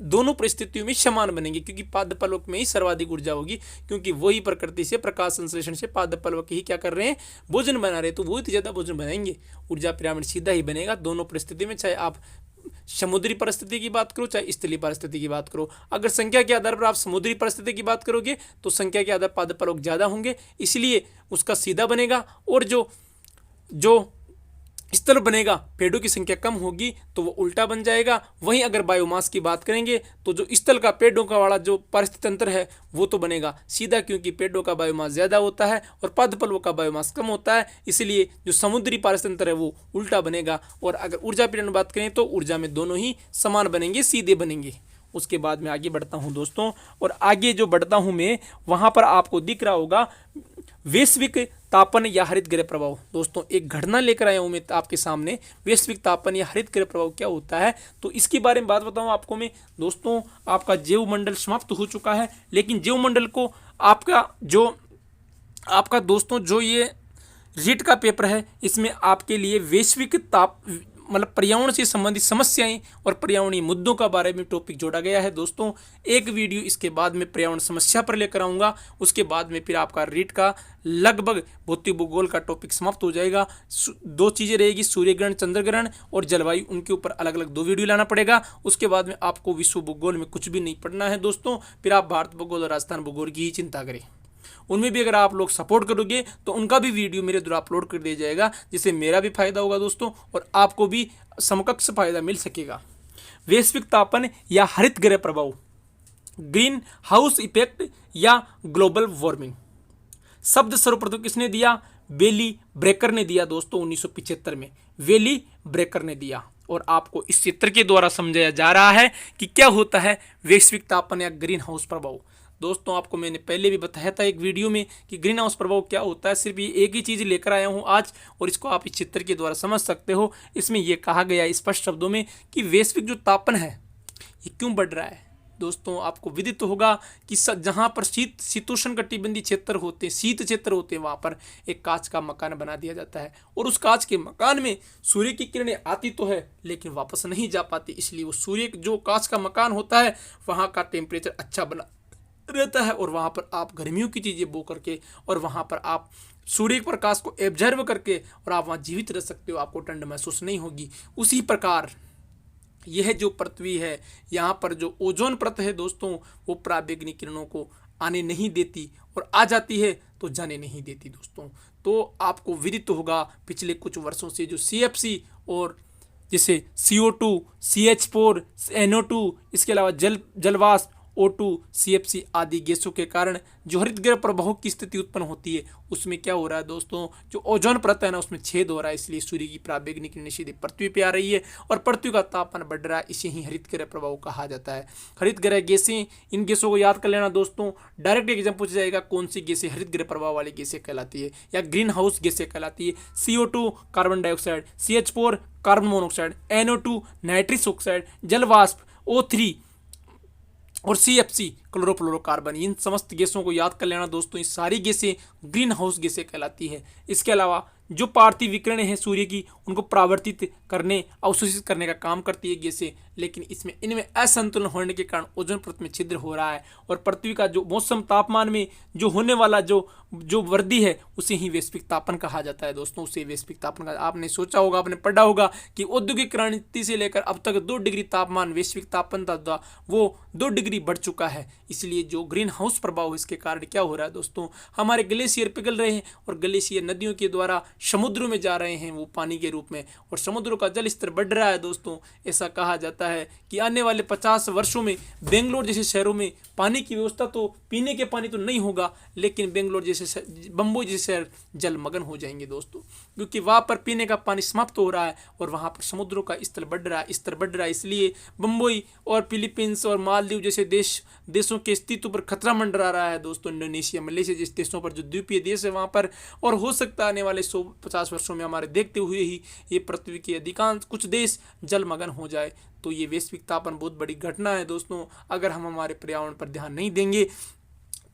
दोनों परिस्थितियों में समान बनेंगे, क्योंकि पादप पलवक में ही सर्वाधिक ऊर्जा होगी, क्योंकि वही प्रकृति से प्रकाश संश्लेषण से पादप पलवक ही क्या कर रहे हैं, भोजन बना रहे हैं, तो वही तो ज़्यादा भोजन बनाएंगे। ऊर्जा पिरामिड सीधा ही बनेगा दोनों परिस्थिति में, चाहे आप समुद्री परिस्थिति की बात करो चाहे स्थलीय परिस्थिति की बात करो। अगर संख्या के आधार पर आप समुद्री परिस्थिति की बात करोगे तो संख्या के आधार पर पादप पलवक ज़्यादा होंगे, इसलिए उसका सीधा बनेगा। और जो जो स्थल बनेगा, पेड़ों की संख्या कम होगी तो वो उल्टा बन जाएगा। वहीं अगर बायोमास की बात करेंगे तो जो स्थल का पेड़ों का वाला जो पारिस्थितिक तंत्र है वो तो बनेगा सीधा, क्योंकि पेड़ों का बायोमास ज़्यादा होता है और पादप पलवों का बायोमास कम होता है, इसलिए जो समुद्री पारिस्थितिक तंत्र है वो उल्टा बनेगा। और अगर ऊर्जा पिरामिड में बात करें तो ऊर्जा में दोनों ही समान बनेंगे, सीधे बनेंगे। उसके बाद में आगे बढ़ता हूं दोस्तों, और आगे जो बढ़ता हूं मैं, वहां पर आपको दिख रहा होगा वैश्विक तापन या हरित गृह प्रभाव। दोस्तों एक घटना लेकर आया हूं मैं आपके सामने, वैश्विक तापन या हरित गृह प्रभाव क्या होता है, तो इसके बारे में बात बताऊं आपको मैं। दोस्तों आपका जैवमंडल समाप्त हो चुका है, लेकिन जैवमंडल को आपका दोस्तों जो ये रीट का पेपर है, इसमें आपके लिए वैश्विक ताप मतलब पर्यावरण से संबंधित समस्याएं और पर्यावरणीय मुद्दों का बारे में टॉपिक जोड़ा गया है। दोस्तों एक वीडियो इसके बाद में पर्यावरण समस्या पर लेकर आऊँगा, उसके बाद में फिर आपका रीट का लगभग भौतिक भूगोल का टॉपिक समाप्त हो जाएगा। दो चीज़ें रहेगी, सूर्य ग्रहण, चंद्र ग्रहण और जलवायु, उनके ऊपर अलग अलग दो वीडियो लाना पड़ेगा। उसके बाद में आपको विश्व भूगोल में कुछ भी नहीं पढ़ना है दोस्तों, फिर आप भारत भूगोल और राजस्थान भूगोल की ही चिंता करें। उनमें भी अगर आप लोग सपोर्ट करोगे तो उनका भी वीडियो मेरे द्वारा अपलोड कर दिया जाएगा, जिससे मेरा भी फायदा होगा दोस्तों और आपको भी समकक्ष फायदा मिल सकेगा। वैश्विक तापन या हरित गृह प्रभाव, ग्रीन हाउस इफेक्ट या ग्लोबल वार्मिंग, शब्द सर्वप्रथम किसने दिया, बेली ब्रेकर ने दिया दोस्तों 1975 में, वेली ब्रेकर ने दिया। और आपको इस चित्र के द्वारा समझाया जा रहा है कि क्या होता है वैश्विक तापन या ग्रीन हाउस प्रभाव। दोस्तों आपको मैंने पहले भी बताया था एक वीडियो में कि ग्रीन हाउस प्रभाव क्या होता है, सिर्फ ये एक ही चीज़ लेकर आया हूँ आज, और इसको आप इस चित्र के द्वारा समझ सकते हो। इसमें यह कहा गया है स्पष्ट शब्दों में कि वैश्विक जो तापन है ये क्यों बढ़ रहा है। दोस्तों आपको विदित तो होगा कि जहाँ पर शीतोष्ण कटिबंधीय क्षेत्र होते हैं, शीत क्षेत्र होते हैं, वहाँ पर एक कांच का मकान बना दिया जाता है, और उस कांच के मकान में सूर्य की किरणें आती तो है लेकिन वापस नहीं जा पाती, इसलिए वो सूर्य जो कांच का मकान होता है वहाँ का टेम्परेचर अच्छा बना रहता है, और वहाँ पर आप गर्मियों की चीज़ें बो करके और वहाँ पर आप सूर्य के प्रकाश को एब्जर्व करके और आप वहाँ जीवित रह सकते हो, आपको ठंड महसूस नहीं होगी। उसी प्रकार यह जो पृथ्वी है, यहाँ पर जो ओजोन परत है दोस्तों, वो पराबैंगनी किरणों को आने नहीं देती, और आ जाती है तो जाने नहीं देती दोस्तों। तो आपको विदित होगा पिछले कुछ वर्षों से जो CFC और जैसे CO2, CH4, NO2, इसके अलावा जलवाष्प, O2, CFC आदि गैसों के कारण जो हरित गृह प्रभाव की स्थिति उत्पन्न होती है, उसमें क्या हो रहा है दोस्तों, जो ओजोन परत है ना उसमें छेद हो रहा है, इसलिए सूर्य की पराबैंगनी किरणें सीधे पृथ्वी पे आ रही है और पृथ्वी का तापमान बढ़ रहा है। इसे ही हरित गृह प्रभाव कहा जाता है। हरित गृह गैसें, इन गैसों को याद कर लेना दोस्तों, डायरेक्ट एग्जाम पूछा जाएगा कौन सी गैसें हरित गृह प्रभाव वाली गैसें कहलाती है या ग्रीन हाउस गैसें कहलाती है। CO2 carbon dioxide, CH4 carbon monoxide, NO2 nitrous oxide, जलवाष्प O3 और CFC क्लोरोफ्लोरोकार्बन, इन समस्त गैसों को याद कर लेना दोस्तों। ये सारी गैसें ग्रीन हाउस गैसें कहलाती है। इसके अलावा जो पार्थिव विकिरण है सूर्य की, उनको परावर्तित करने, अवशोषित करने का काम करती है गैसें, लेकिन इनमें असंतुलन होने के कारण ओजोन परत में छिद्र हो रहा है, और पृथ्वी का जो मौसम तापमान में जो होने वाला जो वृद्धि है उसे ही वैश्विक तापन कहा जाता है दोस्तों। उसे वैश्विक तापन का आपने सोचा होगा, आपने पढ़ा होगा कि औद्योगिक क्रांति से लेकर अब तक 2 डिग्री तापमान वैश्विक तापमान था, वो 2 डिग्री बढ़ चुका है। इसलिए जो ग्रीन हाउस प्रभाव, इसके कारण क्या हो रहा है दोस्तों, हमारे ग्लेशियर पिघल रहे हैं और ग्लेशियर नदियों के द्वारा समुद्रों में जा रहे हैं वो पानी के रूप में, और समुद्रों का जल स्तर बढ़ रहा है दोस्तों। ऐसा कहा जाता है कि आने वाले 50 वर्षों में बेंगलोर जैसे शहरों में पानी की व्यवस्था तो, पीने के पानी तो नहीं होगा, लेकिन बेंगलोर जैसे, बम्बई जैसे शहर जलमग्न हो जाएंगे दोस्तों, क्योंकि वहाँ पर पीने का पानी समाप्त हो रहा है और वहाँ पर समुद्रों का स्तर बढ़ रहा है। इसलिए बम्बई और फिलीपींस और मालदीव जैसे देशों के अस्तित्व पर खतरा मंडरा रहा है दोस्तों। इंडोनेशिया, मलेशिया जैसे देशों पर जो द्वीपीय देश है वहाँ पर, और हो सकता है आने वाले 150 वर्षों में हमारे देखते हुए ही ये पृथ्वी के अधिकांश कुछ देश जलमग्न हो जाए। तो ये वैश्विक तापन बहुत बड़ी घटना है दोस्तों। अगर हम हमारे पर्यावरण पर ध्यान नहीं देंगे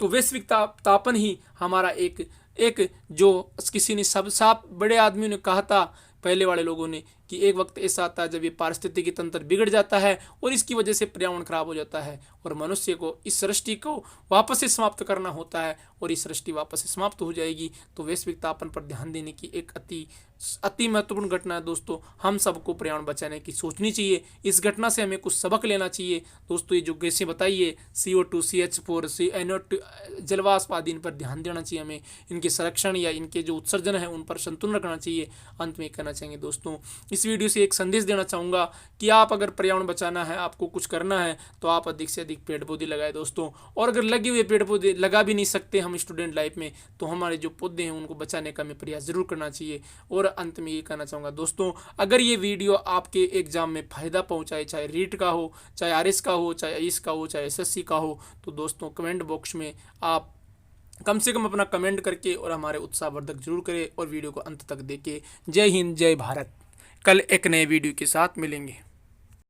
तो वैश्विक तापन ही हमारा एक जो किसी ने सब साफ बड़े आदमियों ने कहा था, पहले वाले लोगों ने, कि एक वक्त ऐसा आता है जब ये पारिस्थितिकी तंत्र बिगड़ जाता है और इसकी वजह से पर्यावरण खराब हो जाता है और मनुष्य को इस सृष्टि को वापस से समाप्त करना होता है और इस सृष्टि वापस से समाप्त हो जाएगी। तो वैश्विक तापन पर ध्यान देने की एक अति महत्वपूर्ण घटना है दोस्तों। हम सबको पर्यावरण बचाने की सोचनी चाहिए। इस घटना से हमें कुछ सबक लेना चाहिए दोस्तों। ये जो गैसें बताइए CO2, CH4, NO2, जलवाष्प आदि, इन पर ध्यान देना चाहिए हमें। इनके संरक्षण या इनके जो उत्सर्जन है उन पर संतुलन रखना चाहिए। अंत में कहना चाहेंगे दोस्तों, इस वीडियो से एक संदेश देना चाहूँगा कि आप अगर पर्यावरण बचाना है, आपको कुछ करना है, तो आप अधिक से अधिक पेड़ पौधे लगाए दोस्तों। और अगर लगे हुए पेड़ पौधे लगा भी नहीं सकते हम स्टूडेंट लाइफ में, तो हमारे जो पौधे हैं उनको बचाने का हमें प्रयास जरूर करना चाहिए। और अंत में ये कहना चाहूँगा दोस्तों, अगर ये वीडियो आपके एग्जाम में फ़ायदा पहुँचाए, चाहे रीट का हो, चाहे RS का हो, चाहे IS का हो, चाहे SSC का हो, तो दोस्तों कमेंट बॉक्स में आप कम से कम अपना कमेंट करके और हमारे उत्साहवर्धक जरूर करें और वीडियो को अंत तक देखें। जय हिंद, जय भारत। कल एक नए वीडियो के साथ मिलेंगे।